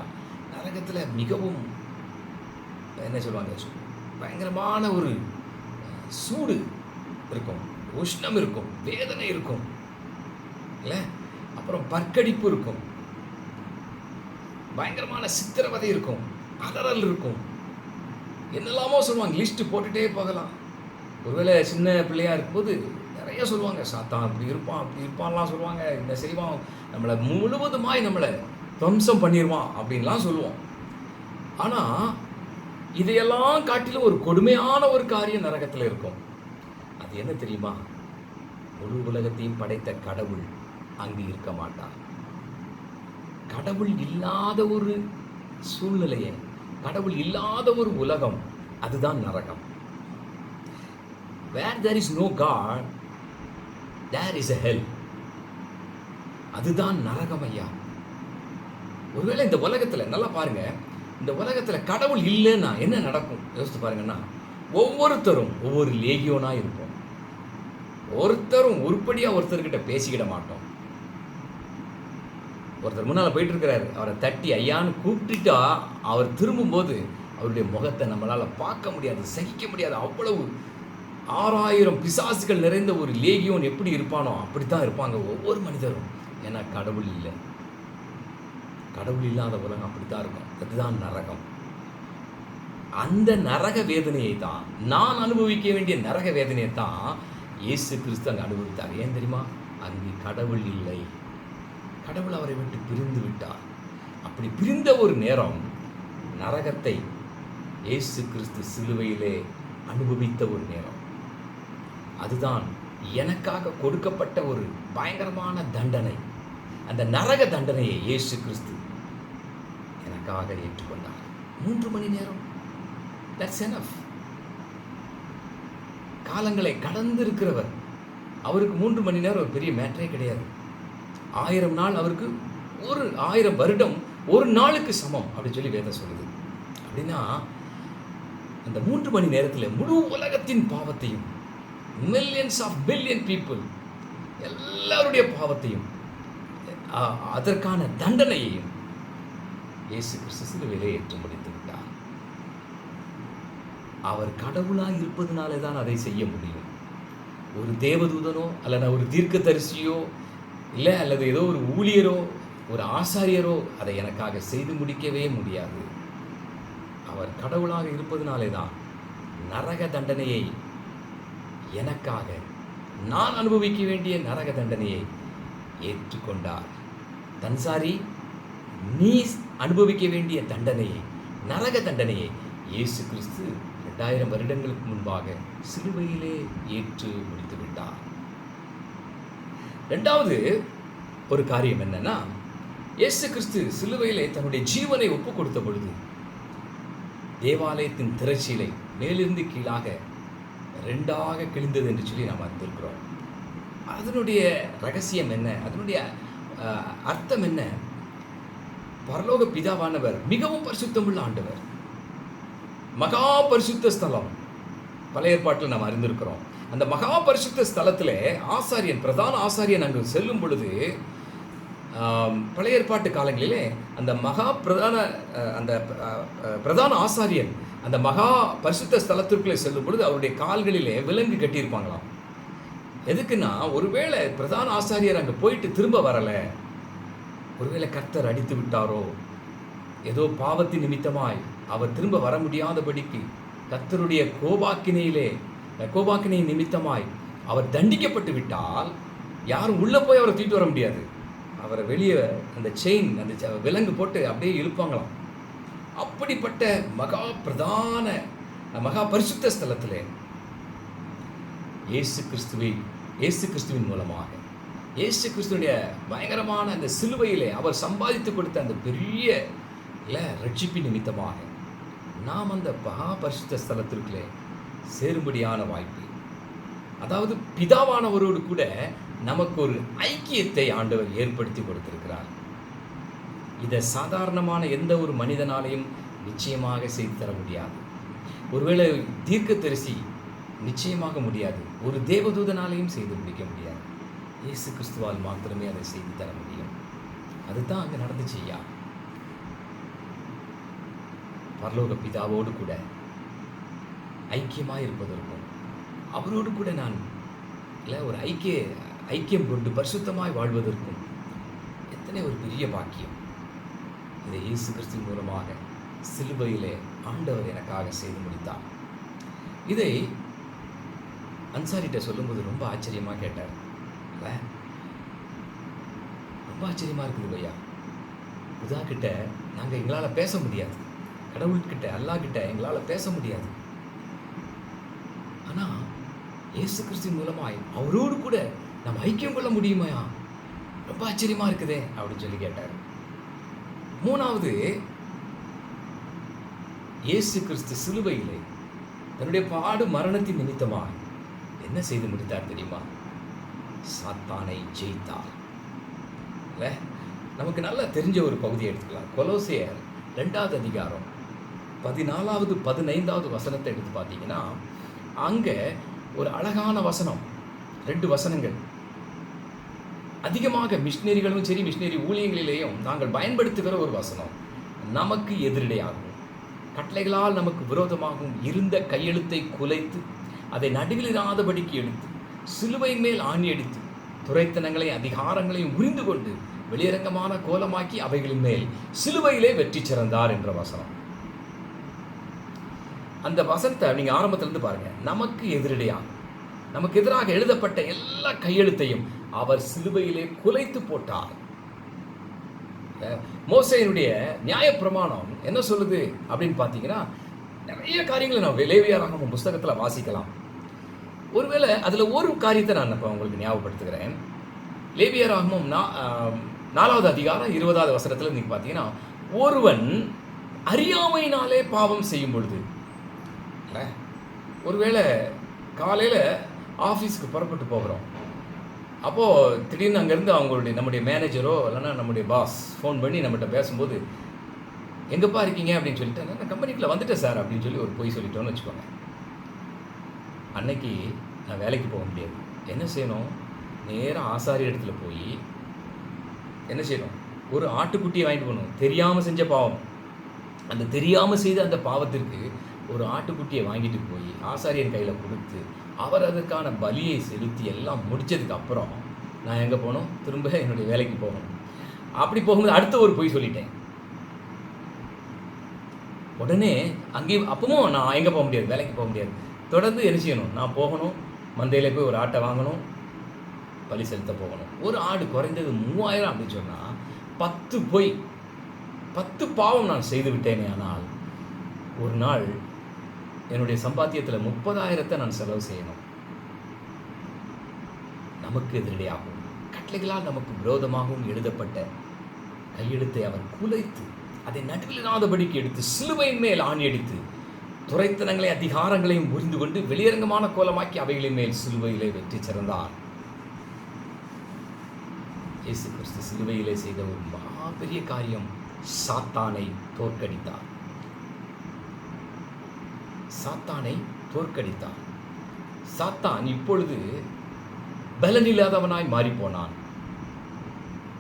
நரகத்தில் மிகவும் என்ன சொல்லுவாங்க, பயங்கரமான ஒரு சூடு இருக்கும், உஷ்ணம் இருக்கும், வேதனை இருக்கும் இல்லை, அப்புறம் பற்கடிப்பு இருக்கும், பயங்கரமான சித்திரவதை இருக்கும், அலறல் இருக்கும், என்னெல்லாமோ சொல்லுவாங்க, லிஸ்ட்டு போட்டுகிட்டே போகலாம். ஒருவேளை சின்ன பிள்ளையாக இருக்கும்போது நிறைய சொல்லுவாங்க, சாத்தான் அப்படி இருப்பான் அப்படி இருப்பான்லாம் சொல்லுவாங்க, இந்த செய்வான், நம்மளை முழுவதுமாய் நம்மளை துவம்சம் பண்ணிடுவான் அப்படின்லாம் சொல்லுவோம். ஆனால் இதையெல்லாம் காட்டிலும் ஒரு கொடுமையான ஒரு காரியம் நரகத்தில் இருக்கும். அது என்ன தெரியுமா? முழு உலகத்தையும் படைத்த கடவுள் அங்கு இருக்க மாட்டார். கடவுள் இல்லாத ஒரு சூழ்நிலையை, கடவுள் இல்லாத ஒரு உலகம், அதுதான் நரகம். Where there is no God, there is a hell. அதுதான் நரகம் ஐயா. ஒருவேளை இந்த உலகத்தில் நல்லா பாருங்க, இந்த உலகத்தில் கடவுள் இல்லைன்னா என்ன நடக்கும் யோசித்து பாருங்கன்னா, ஒவ்வொருத்தரும் ஒவ்வொரு லேகியோனா இருப்போம். ஒருத்தரும் உருப்படியாக ஒருத்தர்கிட்ட பேசிக்கிட மாட்டோம். ஒருத்தர் முன்னால் போயிட்டு இருக்கிறாரு, அவரை தட்டி ஐயான்னு கூப்பிட்டுட்டா அவர் திரும்பும்போது அவருடைய முகத்தை நம்மளால் பார்க்க முடியாது, சகிக்க முடியாது. அவ்வளவு 6000 பிசாசுகள் நிறைந்த ஒரு லேகியோன் எப்படி இருப்பானோ அப்படித்தான் இருப்பாங்க ஒவ்வொரு மனிதரும். ஏன்னா கடவுள் இல்லை. கடவுள் இல்லாத உலகம் அப்படித்தான் இருக்கும். அதுதான் நரகம். அந்த நரக வேதனையை தான், நான் அனுபவிக்க வேண்டிய நரக வேதனையை தான் இயேசு கிறிஸ்து அங்கே அனுபவித்தார். ஏன் தெரியுமா? அங்கு கடவுள் இல்லை, கடவுள் அவரை விட்டு பிரிந்து விட்டார். அப்படி பிரிந்த ஒரு நேரம் நரகத்தை இயேசு கிறிஸ்து சிலுவையிலே அனுபவித்த ஒரு நேரம். அதுதான் எனக்காக கொடுக்கப்பட்ட ஒரு பயங்கரமான தண்டனை. அந்த நரக தண்டனையை இயேசு கிறிஸ்து எனக்காக ஏற்றுக்கொண்டார். 3 மணி நேரம், தட்ஸ் எனஃப். காலங்களை கடந்து இருக்கிறவர், அவருக்கு 3 மணி நேரம் ஒரு பெரிய மேட்டரே கிடையாது. 1000 நாள் அவருக்கு 1000 வருடம் ஒரு நாளுக்கு சமம் அப்படின்னு சொல்லி வேதம் சொல்லுது. அப்படின்னா அந்த 3 மணி நேரத்தில் முழு உலகத்தின் பாவத்தையும், மில்லியன்ஸ் ஆஃப் பில்லியன் பீப்புள் எல்லாருடைய பாவத்தையும், அதற்கான தண்டனையையும் இயேசு கிறிஸ்து சிலுவையிலே ஏற்று முடித்து விட்டார். அவர் கடவுளாக இருப்பதனாலே தான் அதை செய்ய முடியும். ஒரு தேவதூதனோ அல்லது ஒரு தீர்க்கதரிசியோ இல்லை அல்லது ஏதோ ஒரு ஊழியரோ ஒரு ஆசாரியரோ அதை எனக்காக செய்து முடிக்கவே முடியாது. அவர் கடவுளாக இருப்பதனாலே தான் நரக தண்டனையை எனக்காக, நான் அனுபவிக்க வேண்டிய நரக தண்டனையை ஏற்றுக்கொண்டார். தன்சாரி, நீ அனுபவிக்க வேண்டிய தண்டனையை, நரக தண்டனையை இயேசு கிறிஸ்து 2000 வருடங்களுக்கு முன்பாக சிலுவையிலே ஏற்று முடித்து விட்டார். இரண்டாவது ஒரு காரியம் என்னன்னா, இயேசு கிறிஸ்து சிலுவையிலே தன்னுடைய ஜீவனை ஒப்பு கொடுத்த பொழுது தேவாலயத்தின் திரைச்சீலை மேலிருந்து கீழாக 2ஆக கிழிந்தது என்று சொல்லி நாம் அறிந்திருக்கிறோம். அதனுடைய ரகசியம் என்ன? அதனுடைய அர்த்தம் என்ன? பரலோக பிதாவானவர் மிகவும் பரிசுத்தமுள்ள ஆண்டவர், மகா பரிசுத்த ஸ்தலம். பழைய ஏற்பாட்டில் நாம் அறிந்திருக்கிறோம். அந்த மகா பரிசுத்த ஸ்தலத்தில் ஆசாரியன், பிரதான ஆசாரியன் அங்கு செல்லும் பொழுது, பழைய ஏற்பாட்டு காலங்களிலே அந்த பிரதான ஆசாரியன் அந்த மகா பரிசுத்த ஸ்தலத்திற்குள்ளே செல்லும் பொழுது அவருடைய கால்களிலே விலங்கு கட்டியிருப்பாங்களாம். எதுக்குன்னா, ஒருவேளை பிரதான ஆசாரியர் அங்கே போயிட்டு திரும்ப வரலை, ஒருவேளை கர்த்தர் அடித்து விட்டாரோ, ஏதோ பாவத்தின் நிமித்தமாய் அவர் திரும்ப வர முடியாதபடிக்கு கர்த்தருடைய கோபாக்கினை நிமித்தமாய் அவர் தண்டிக்கப்பட்டு விட்டால் யாரும் உள்ளே போய் அவரை தூக்கிட்டு வர முடியாது. அவரை வெளியே அந்த செயின், அந்த விலங்கு போட்டு அப்படியே இழுப்பாங்களாம். அப்படிப்பட்ட மகா பரிசுத்த ஸ்தலத்திலே இயேசு கிறிஸ்துவின் மூலமாக, இயேசு கிறிஸ்துடைய பயங்கரமான அந்த சிலுவையிலே அவர் சம்பாதித்து கொடுத்த அந்த பெரிய ரட்சிப்பின் நிமித்தமாக நாம் அந்த மகா பரிசுத்த ஸ்தலத்திற்குள்ளே சேரும்படியான வாய்ப்பு, அதாவது பிதாவானவரோடு கூட நமக்கு ஒரு ஐக்கியத்தை ஆண்டவர் ஏற்படுத்தி கொடுத்திருக்கிறார். இதை சாதாரணமான எந்த ஒரு மனிதனாலையும் நிச்சயமாக செய்து தர முடியாது. ஒருவேளை தீர்க்கதரிசி நிச்சயமாக முடியாது, ஒரு தேவதூதனாலையும் செய்து முடிக்க முடியாது. இயேசு கிறிஸ்துவால் மாத்திரமே அதை செய்து தர முடியும். அதுதான் அங்கே நடந்துச்சு. ஐயா, பரலோக பிதாவோடு கூட ஐக்கியமாக இருப்பதற்கும் அவரோடு கூட நான் ஒரு ஐக்கியம் கொண்டு பரிசுத்தமாய் வாழ்வதற்கும் எத்தனை ஒரு பெரிய பாக்கியம். இதை இயேசு கிறிஸ்து மூலமாக சிலுவையிலே ஆண்டவர் எனக்காக செய்து முடித்தார். இதை அன்சாரிட்ட சொல்லும்போது ரொம்ப ஆச்சரியமாக கேட்டார். ரொம்ப ஆச்சரியமாக இருக்குது பையா, புதா கிட்ட நாங்கள் எங்களால் பேச முடியாது, கடவுள்கிட்ட அல்லாஹ் கிட்ட எங்களால் பேச முடியாது, ஆனால் இயேசு கிறிஸ்துவின் மூலமாய் அவரோடு கூட நம்ம ஐக்கியம் கொள்ள முடியுமையா, ரொம்ப ஆச்சரியமாக இருக்குதே அப்படின்னு சொல்லி கேட்டார். மூணாவது, இயேசு கிறிஸ்து சிலுவையிலே தன்னுடைய பாடு மரணத்தின் நிமித்தமாக என்ன செய்து முடித்தார் தெரியுமா? சாத்தானை ஜெயித்தார். இல்லை, நமக்கு நல்லா தெரிஞ்ச ஒரு பகுதியை எடுத்துக்கலாம். கொலோசியர் 2வது அதிகாரம் 14வது 15வது வசனத்தை எடுத்து பார்த்தீங்கன்னா, அங்கே ஒரு அழகான வசனம், 2 வசனங்கள் அதிகமாக மிஷினரிகளும் சரி, மிஷினரி ஊழியங்களிலேயும் நாங்கள் பயன்படுத்துகிற ஒரு வசனம். நமக்கு எதிரடையாகவும் கட்டளைகளால் நமக்கு விரோதமாகவும் இருந்த கையெழுத்தை குலைத்து அதை நடுவிலிராதபடிக்கு எடுத்து சிலுவையின் மேல் ஆணி அடித்து துரைத்தனங்களை அதிகாரங்களையும் உரிந்து கொண்டு வெளியரங்கமான கோலமாக்கி அவைகளின் மேல் சிலுவையிலே வெற்றி சிறந்தார் என்ற வசனம். அந்த வசனத்தை நீங்க ஆரம்பத்திலிருந்து பாருங்க. நமக்கு எதிராக எழுதப்பட்ட எல்லா கையெழுத்தையும் அவர் சிலுவையிலே குலைத்து போட்டார். மோசேயினுடைய நியாயப்பிரமாணம் என்ன சொல்லுது அப்படின்னு பார்த்தீங்கன்னா, நிறைய காரியங்களை நான் லேவியராகமம் புஸ்தகத்தில் வாசிக்கலாம். ஒருவேளை அதில் ஒரு காரியத்தை நான் இப்போ உங்களுக்கு ஞாபகப்படுத்துகிறேன். லேவியராகமம் 4வது அதிகாரம் 20வது வசனத்தில் நீங்கள் பார்த்தீங்கன்னா, ஒருவன் அறியாமையினாலே பாவம் செய்யும் பொழுது, ஒருவேளை காலையில் ஆஃபீஸுக்கு புறப்பட்டு போகிறோம், அப்போது திடீர்னு அங்கேருந்து நம்முடைய மேனேஜரோ இல்லைன்னா நம்முடைய பாஸ் ஃபோன் பண்ணி நம்மகிட்ட பேசும்போது, எங்கேப்பா இருக்கீங்க அப்படின்னு சொல்லிட்டு, நான் கம்பெனிக்குள்ளே வந்துட்டேன் சார் அப்படின்னு சொல்லி ஒரு பொய் சொல்லிட்டோன்னு வச்சுக்கோங்க. அன்னைக்கு நான் வேலைக்கு போக முடியாது. என்ன செய்யணும்? நேராக ஆசாரி இடத்துல போய் என்ன செய்யணும்? ஒரு ஆட்டுக்குட்டியை வாங்கிட்டு போகணும். தெரியாமல் செஞ்ச பாவம், அந்த தெரியாமல் செய்த அந்த பாவத்திற்கு ஒரு ஆட்டுக்குட்டியை வாங்கிட்டு போய் ஆசாரியன் கையில் கொடுத்து அவர் அதற்கான பலியை செலுத்தி எல்லாம் முடித்ததுக்கு அப்புறம் நான் எங்கே போகணும்? திரும்ப என்னுடைய வேலைக்கு போகணும். அப்படி போகும்போது அடுத்த ஒரு பொய் சொல்லிட்டேன். உடனே அங்கேயும் அப்பவும் நான் எங்கே போக முடியாது, வேலைக்கு போக முடியாது. தொடர்ந்து என்ன செய்யணும்? நான் போகணும், மந்தையில் போய் ஒரு ஆட்டை வாங்கணும், பலி செலுத்த போகணும். ஒரு ஆடு குறைந்தது 3000 அப்படின்னு சொன்னால் 10 பாவம் நான் செய்து விட்டேனே. ஆனால் ஒரு நாள் என்னுடைய சம்பாத்தியத்தில் 30,000 நான் செலவு செய்யணும். நமக்கு எதிரடையாகவும் கட்டளைகளால் நமக்கு விரோதமாகவும் எழுதப்பட்ட கையெழுத்தை அவர் குலைத்து அதை நடுவிலிராதபடிக்கு எடுத்து சிலுவையின் மேல் ஆணி அடித்து துரைத்தனங்களை அதிகாரங்களையும் புரிந்து கொண்டு வெளியரங்கமான கோலமாக்கி அவைகளின் மேல் சிலுவையிலே வெற்றி சிறந்தார். இயேசு கிறிஸ்து சிலுவையிலே செய்த ஒரு மகாபெரிய காரியம், சாத்தானை தோற்கடித்தார். சாத்தான் இப்பொழுது பலன் இல்லாதவனாய் மாறி போனான்.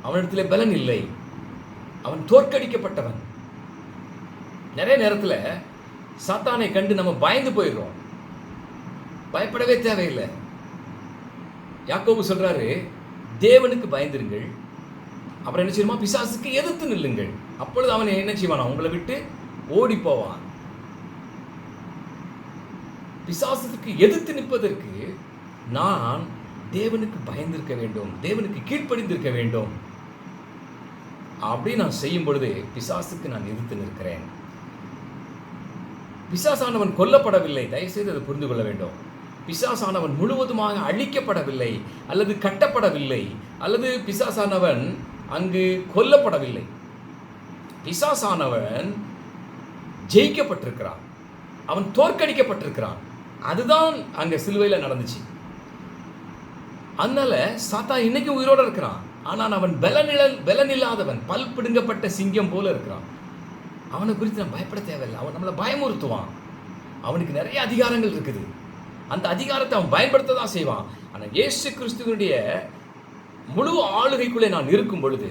அவனிடத்தில் பலன் இல்லை. அவன் தோற்கடிக்கப்பட்டவன். நிறைய நேரத்தில் சாத்தானை கண்டு நம்ம பயந்து போயிடுறோம். பயப்படவே தேவையில்லை. யாக்கோபு சொல்றாரு, தேவனுக்கு பயந்திருங்கள், அப்புறம் என்ன செய்யுமா, பிசாசுக்கு எதிர்த்து நில்லுங்கள், அப்பொழுது அவன் என்ன செய்வான், உங்களை விட்டு ஓடி போவான். பிசாசுக்கு எதிர்த்து நிற்பதற்கு நான் தேவனுக்கு பயந்திருக்க வேண்டும், தேவனுக்கு கீழ்ப்படிந்திருக்க வேண்டும். அப்படி நான் செய்யும் பொழுது பிசாசுக்கு நான் எதிர்த்து நிற்கிறேன். பிசாசானவன் கொல்லப்படவில்லை. தயவுசெய்து அதை புரிந்து கொள்ள வேண்டும். பிசாசானவன் முழுவதுமாக அழிக்கப்படவில்லை, அல்லது கட்டப்படவில்லை, அல்லது பிசாசானவன் அங்கு கொல்லப்படவில்லை. பிசாசானவன் ஜெயிக்கப்பட்டிருக்கிறான், அவன் தோற்கடிக்கப்பட்டிருக்கிறான். அதுதான் அங்க சிலுவையில் நடந்துச்சு. அதனால சாத்தான் இன்னைக்கு உயிரோடு இருக்கிறான். ஆனால் அவன் பலன் இல்லாதவன், பல் பிடுங்கப்பட்ட சிங்கம் போல இருக்கிறான். அவனை குறித்து நம்ம பயப்பட தேவையில்லை. அவன் நம்மளை பயமுறுத்துவான். அவனுக்கு நிறைய அதிகாரங்கள் இருக்குது. அந்த அதிகாரத்தை அவன் பயன்படுத்த தான் செய்வான். ஆனால் இயேசு கிறிஸ்துவனுடைய முழு ஆளுகைக்குள்ளே நான் இருக்கும் பொழுது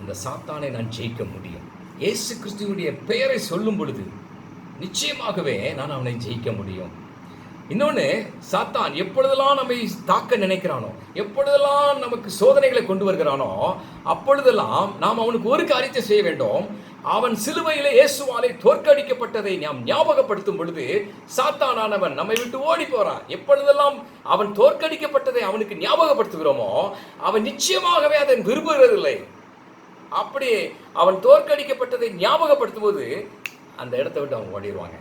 அந்த சாத்தானை நான் ஜெயிக்க முடியும். இயேசு கிறிஸ்துவனுடைய பெயரை சொல்லும் பொழுது நிச்சயமாகவே நான் அவனை ஜெயிக்க முடியும். இன்னொன்று, சாத்தான் எப்பொழுதெல்லாம் நம்மை தாக்க நினைக்கிறானோ, எப்பொழுதெல்லாம் நமக்கு சோதனைகளை கொண்டு வருகிறானோ, அப்பொழுதெல்லாம் நாம் அவனுக்கு ஒரு காரியத்தை செய்ய வேண்டும். அவன் சிலுவையிலே இயேசுவாலே தோற்கடிக்கப்பட்டதை நாம் ஞாபகப்படுத்தும் பொழுது சாத்தானானவன் நம்மை விட்டு ஓடி போறான். எப்பொழுதெல்லாம் அவன் தோற்கடிக்கப்பட்டதை அவனுக்கு ஞாபகப்படுத்துகிறோமோ, அவன் நிச்சயமாகவே அதை விரும்புகிறதில்லை. அப்படி அவன் தோற்கடிக்கப்பட்டதை ஞாபகப்படுத்தும் போது அந்த இடத்தை விட்டு அவங்க ஓடிடுவாங்க.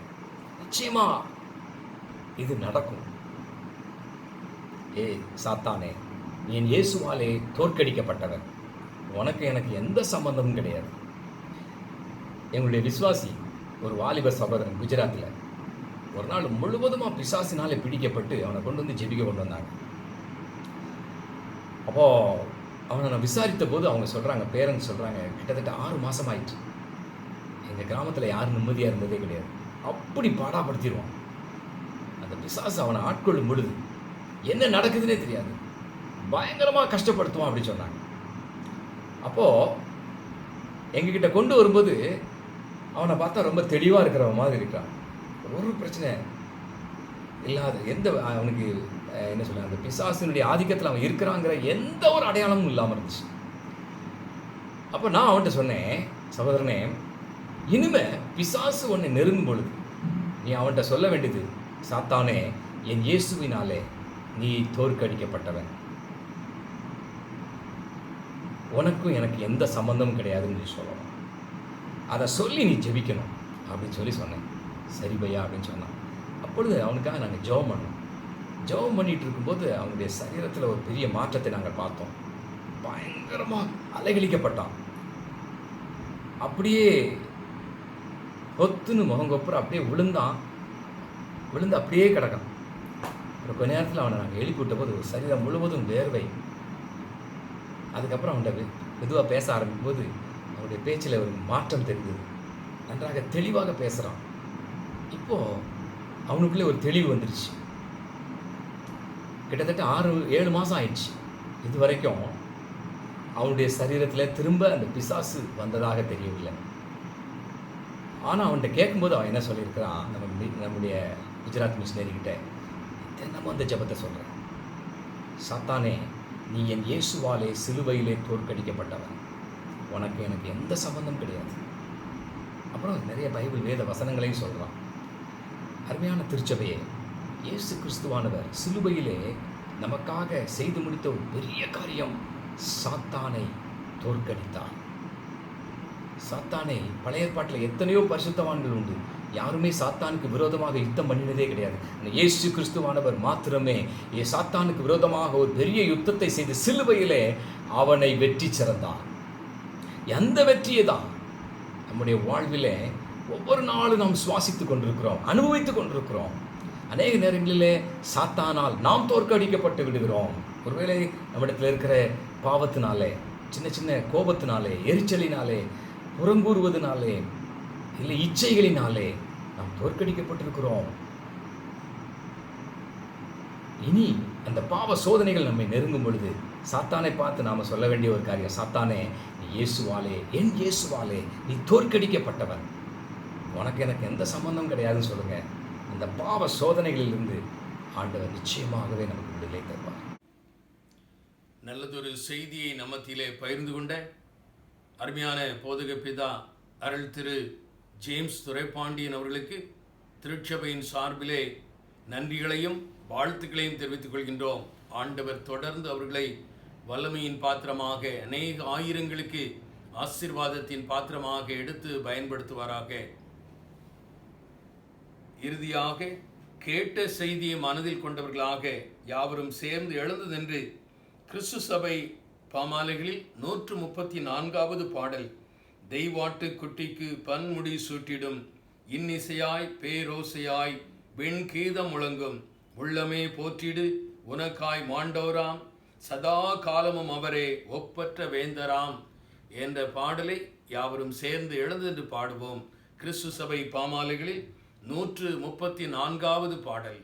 நிச்சயமா இது நடக்கும். சாத்தானே, நீ இயேசுவாலே தோற்கடிக்கப்பட்டவன், உனக்கு எனக்கு எந்த சம்பந்தமும் கிடையாது. எங்களுடைய விசுவாசி ஒரு வாலிப சகோதரன் குஜராத்தில் ஒரு நாள் முழுவதுமா பிசாசினாலே பிடிக்கப்பட்டு அவனை கொண்டு வந்து ஜெபிக்க கொண்டு வந்தாங்க. அப்போ அவனை நான் விசாரித்த போது அவங்க சொல்றாங்க, பேரண்ட்ஸ் சொல்றாங்க, கிட்டத்தட்ட 6 மாசம் ஆயிடுச்சு, எங்கள் கிராமத்தில் யாரும் நிம்மதியாக இருந்ததே கிடையாது. அப்படி பாடாப்படுத்திடுவான் அந்த பிசாசு. அவனை ஆட்கொள்ளும் பொழுது என்ன நடக்குதுன்னே தெரியாது, பயங்கரமாக கஷ்டப்படுத்துவான் அப்படி சொன்னாங்க. அப்போது எங்ககிட்ட கொண்டு வரும்போது அவனை பார்த்தா ரொம்ப தெளிவாக இருக்கிறவன் மாதிரி இருக்கான். ஒரு பிரச்சனை இல்லாத, எந்த அவனுக்கு என்ன சொல்ல, அந்த பிசாசினுடைய ஆதிக்கத்தில் அவன் இருக்கிறாங்கிற எந்த ஒரு அடையாளமும் இல்லாமல் இருந்துச்சு. அப்போ நான் அவன்கிட்ட சொன்னேன், சகோதரனே, இனிமே பிசாசு உன்னை நெருங்கும் பொழுது நீ அவன்கிட்ட சொல்ல வேண்டியது, சாத்தானே, என் இயேசுவினாலே நீ தோற்கடிக்கப்பட்டவன், உனக்கும் எனக்கு எந்த சம்பந்தமும் கிடையாதுன்னு நீ சொல்லணும். அதை சொல்லி நீ ஜெபிக்கணும் அப்படின்னு சொல்லி சொன்னேன். சரி பையா அப்படின்னு சொன்னான். அப்பொழுது அவனுக்காக நாங்கள் ஜெபம் பண்ணோம். ஜெபம் பண்ணிட்டு இருக்கும்போது அவனுடைய சரீரத்தில் ஒரு பெரிய மாற்றத்தை நாங்கள் பார்த்தோம். பயங்கரமாக அலைகழிக்கப்பட்டான். அப்படியே கொத்துன்னு முகங்கொப்புற அப்படியே விழுந்து அப்படியே கிடக்கான். ஒரு கொஞ்ச நேரத்தில் அவனை நாங்கள் எழுப்பி விட்ட போது சரீரம் முழுவதும் வேர்வை. அதுக்கப்புறம் அவன்கிட்ட மெதுவாக பேச ஆரம்பிக்கும் போது அவனுடைய பேச்சில் ஒரு மாற்றம் தெரிந்தது. நன்றாக தெளிவாக பேசுகிறான். இப்போது அவனுக்குள்ளே ஒரு தெளிவு வந்துடுச்சு. கிட்டத்தட்ட 6-7 மாதம் ஆயிடுச்சு. இது வரைக்கும் அவனுடைய சரீரத்தில் திரும்ப அந்த பிசாசு வந்ததாக தெரியவில்லை. ஆனால் அவன்கிட்ட கேட்கும்போது அவன் என்ன சொல்லியிருக்கிறான், நம்முடைய குஜராத் மிஷினரிக்கிட்ட தினமும் அந்த ஜெபத்தை சொல்கிறேன், சாத்தானே, நீ என் இயேசுவாலே சிலுவையிலே தோற்கடிக்கப்பட்டவன், உனக்கு எனக்கு எந்த சம்பந்தம் கிடையாது. அப்புறம் நிறைய பைபிள் வேத வசனங்களையும் சொல்கிறான். அருமையான திருச்சபையே, இயேசு கிறிஸ்துவானவர் சிலுவையிலே நமக்காக செய்து முடித்த ஒரு பெரிய காரியம், சாத்தானை தோற்கடித்தார். சாத்தானை பழைய ஏற்பாட்டில் எத்தனையோ பரிசுத்தவான்கள் உண்டு, யாருமே சாத்தானுக்கு விரோதமாக யுத்தம் பண்ணினதே கிடையாது. இயேசு கிறிஸ்துவானவர் மாத்திரமே சாத்தானுக்கு விரோதமாக ஒரு பெரிய யுத்தத்தை செய்து சிலுவையிலே அவனை வெற்றி சிறந்தார். அந்த வெற்றியை தான் நம்முடைய வாழ்விலே ஒவ்வொரு நாளும் நாம் சுவாசித்து கொண்டிருக்கிறோம், அனுபவித்துக் கொண்டிருக்கிறோம். அநேக நேரங்களிலே சாத்தானால் நாம் தோற்கடிக்கப்பட்டு விடுகிறோம். ஒருவேளை நம்மிடத்தில் இருக்கிற பாவத்தினாலே, சின்ன சின்ன கோபத்தினாலே, எரிச்சலினாலே, புறங்கூறுவதனாலே, இல்லை இச்சைகளினாலே நாம் தோற்கடிக்கப்பட்டிருக்கிறோம். இனி அந்த பாவ சோதனைகள் நம்மை நெருங்கும் பொழுது சாத்தானை பார்த்து நாம் சொல்ல வேண்டிய ஒரு காரியம், சாத்தானே நீ இயேசுவாலே, என் இயேசுவாலே நீ தோற்கடிக்கப்பட்டவன், உனக்கு எனக்கு எந்த சம்பந்தம் கிடையாதுன்னு சொல்லுங்க. அந்த பாவ சோதனைகளிலிருந்து ஆண்டவர் நிச்சயமாகவே நமக்கு விடுதலை தருவார். நல்லதொரு செய்தியை நம்மத்திலே பகிர்ந்து கொண்ட அருமையான போதக பிதா அருள் திரு ஜேம்ஸ் துரைப்பாண்டியன் அவர்களுக்கு திருச்சபையின் சார்பிலே நன்றிகளையும் வாழ்த்துக்களையும் தெரிவித்துக் கொள்கின்றோம். ஆண்டவர் தொடர்ந்து அவர்களை வல்லமையின் பாத்திரமாக, அநேக ஆயிரங்களுக்கு ஆசீர்வாதத்தின் பாத்திரமாக எடுத்து பயன்படுத்துவாராக. இறுதியாக கேட்ட செய்தியை மனதில் கொண்டவர்களாக யாவரும் சேர்ந்து எழுந்து நின்று கிறிஸ்து சபை பாமாலைகளில் 134வது பாடல், தெய்வாட்டு குட்டிக்கு பன்முடி சூட்டிடும் இன்னிசையாய் பேரோசையாய் வெண்கீதம் முழங்கும் உள்ளமே போற்றிடு உனக்காய் மாண்டோராம் சதா காலமும் அவரே ஒப்பற்ற வேந்தராம் என்ற பாடலை யாவரும் சேர்ந்து எழுந்து பாடுவோம். கிறிஸ்து சபை பாமாலைகளில் 134வது பாடல்.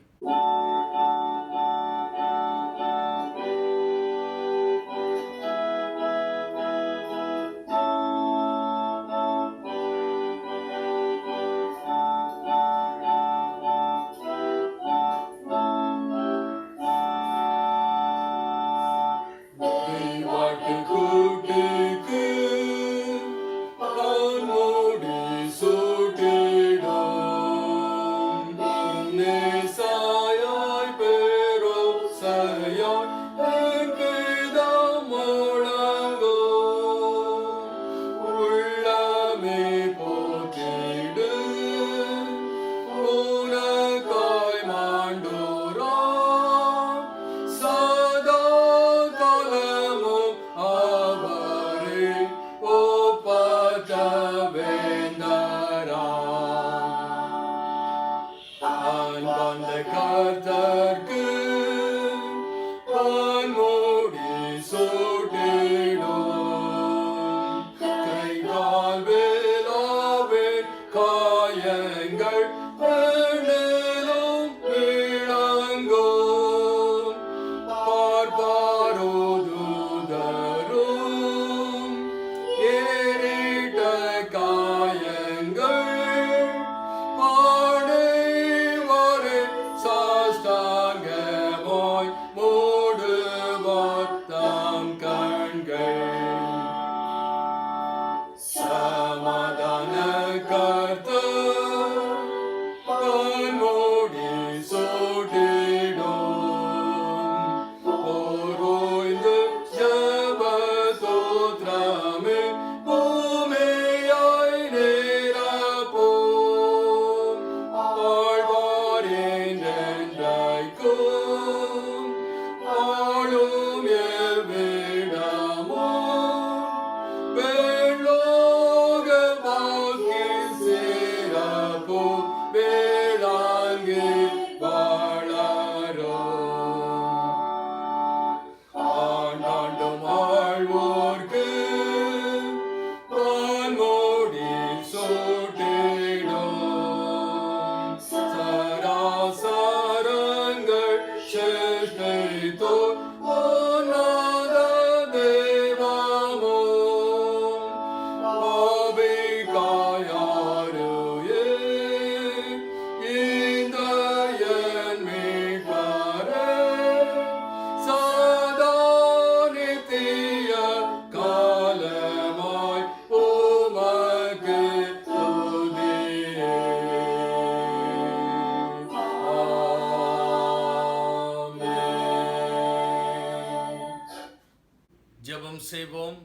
ஜெபம் செய்வோம்.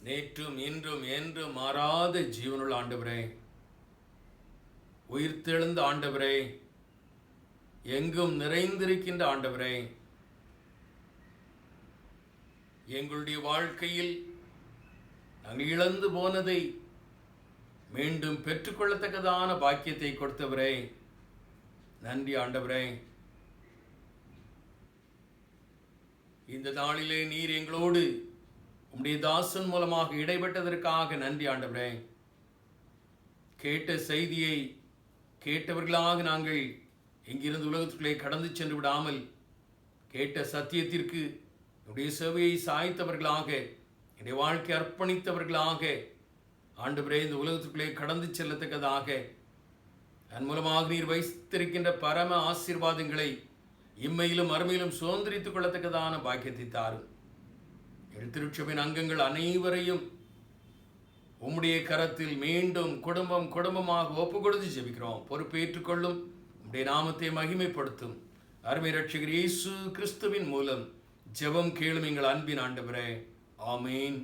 நேற்றும் இன்றும் என்றும் மாறாத ஜீவனுள்ள ஆண்டவரே, உயிர்த்தெழுந்த ஆண்டவரே, எங்கும் நிறைந்திருக்கின்ற ஆண்டவரே, எங்களுடைய வாழ்க்கையில் நாங்கள் இழந்து போனதை மீண்டும் பெற்றுக்கொள்ளத்தக்கதான பாக்கியத்தை கொடுத்தவரே, நன்றி ஆண்டவரே. இந்த நாளிலே நீர் எங்களோடு உம்முடைய தாசன் மூலமாக இடைப்பட்டதற்காக நன்றி ஆண்டவரே. கேட்ட செய்தியை கேட்டவர்களாக நாங்கள் இங்கிருந்து உலகத்துக்குள்ளே கடந்து சென்று விடாமல் கேட்ட சத்தியத்திற்கு என்னுடைய சேவையை சாய்த்தவர்களாக என்னுடைய வாழ்க்கை அர்ப்பணித்தவர்களாக ஆண்டவரே இந்த உலகத்துக்குள்ளே கடந்து செல்லத்தக்கதாக அதன் மூலமாக நீர் வைத்திருக்கின்ற பரம ஆசீர்வாதங்களை இம்மையிலும் அருமையிலும் சுதந்திரித்துக் கொள்ளத்தக்கதான பாக்கியத்தை தாரும். திருச்சபையின் அங்கங்கள் அனைவரையும் உம்முடைய கரத்தில் மீண்டும் குடும்பம் குடும்பமாக ஒப்பு கொடுத்து ஜெபிக்கிறோம். பொறுப்பேற்றுக்கொள்ளும். உம்முடைய நாமத்தை மகிமைப்படுத்தும் அருமை இரட்சகர் இயேசு கிறிஸ்துவின் மூலம் ஜெபம் கேளும் எங்கள் அன்பின் ஆண்டவரே. ஆமீன்.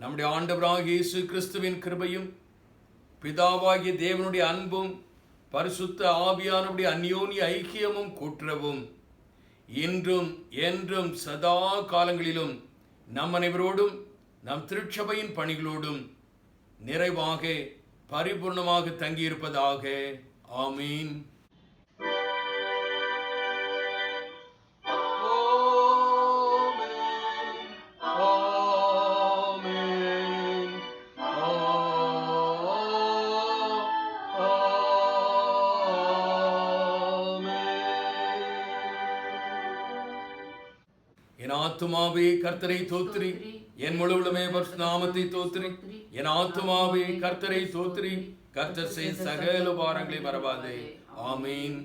நம்முடைய ஆண்டவராகிய இயேசு கிறிஸ்துவின் கிருபையும் பிதாவாகிய தேவனுடைய அன்பும் பரிசுத்த ஆவியானவருடைய அந்யோன்ய ஐக்கியமும் கூட்டுறவும் இன்றும் என்றும் சதா காலங்களிலும் நம் அனைவரோடும் நம் திருச்சபையின் பணிகளோடும் நிறைவாக பரிபூர்ணமாக தங்கியிருப்பதாக. ஆமீன். என் ஆத்துமாவே கர்த்தரை தோத்திரி, என் முழுவதுமே நாமத்தை தோத்திரி. என் ஆத்துமாவே கர்த்தரை தோத்திரி, கர்த்தர் செய்த சகல உபகாரங்களை மறவாதே. ஆமீன்.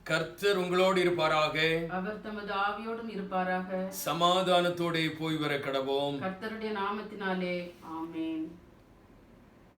கர்த்தர் உங்களோடு இருப்பாராக. அவர் தமது ஆவியோடும் இருப்பாராக. சமாதானத்தோടെ போய் வர கடவோம். கர்த்தருடைய நாமத்தினாலே ஆமென்.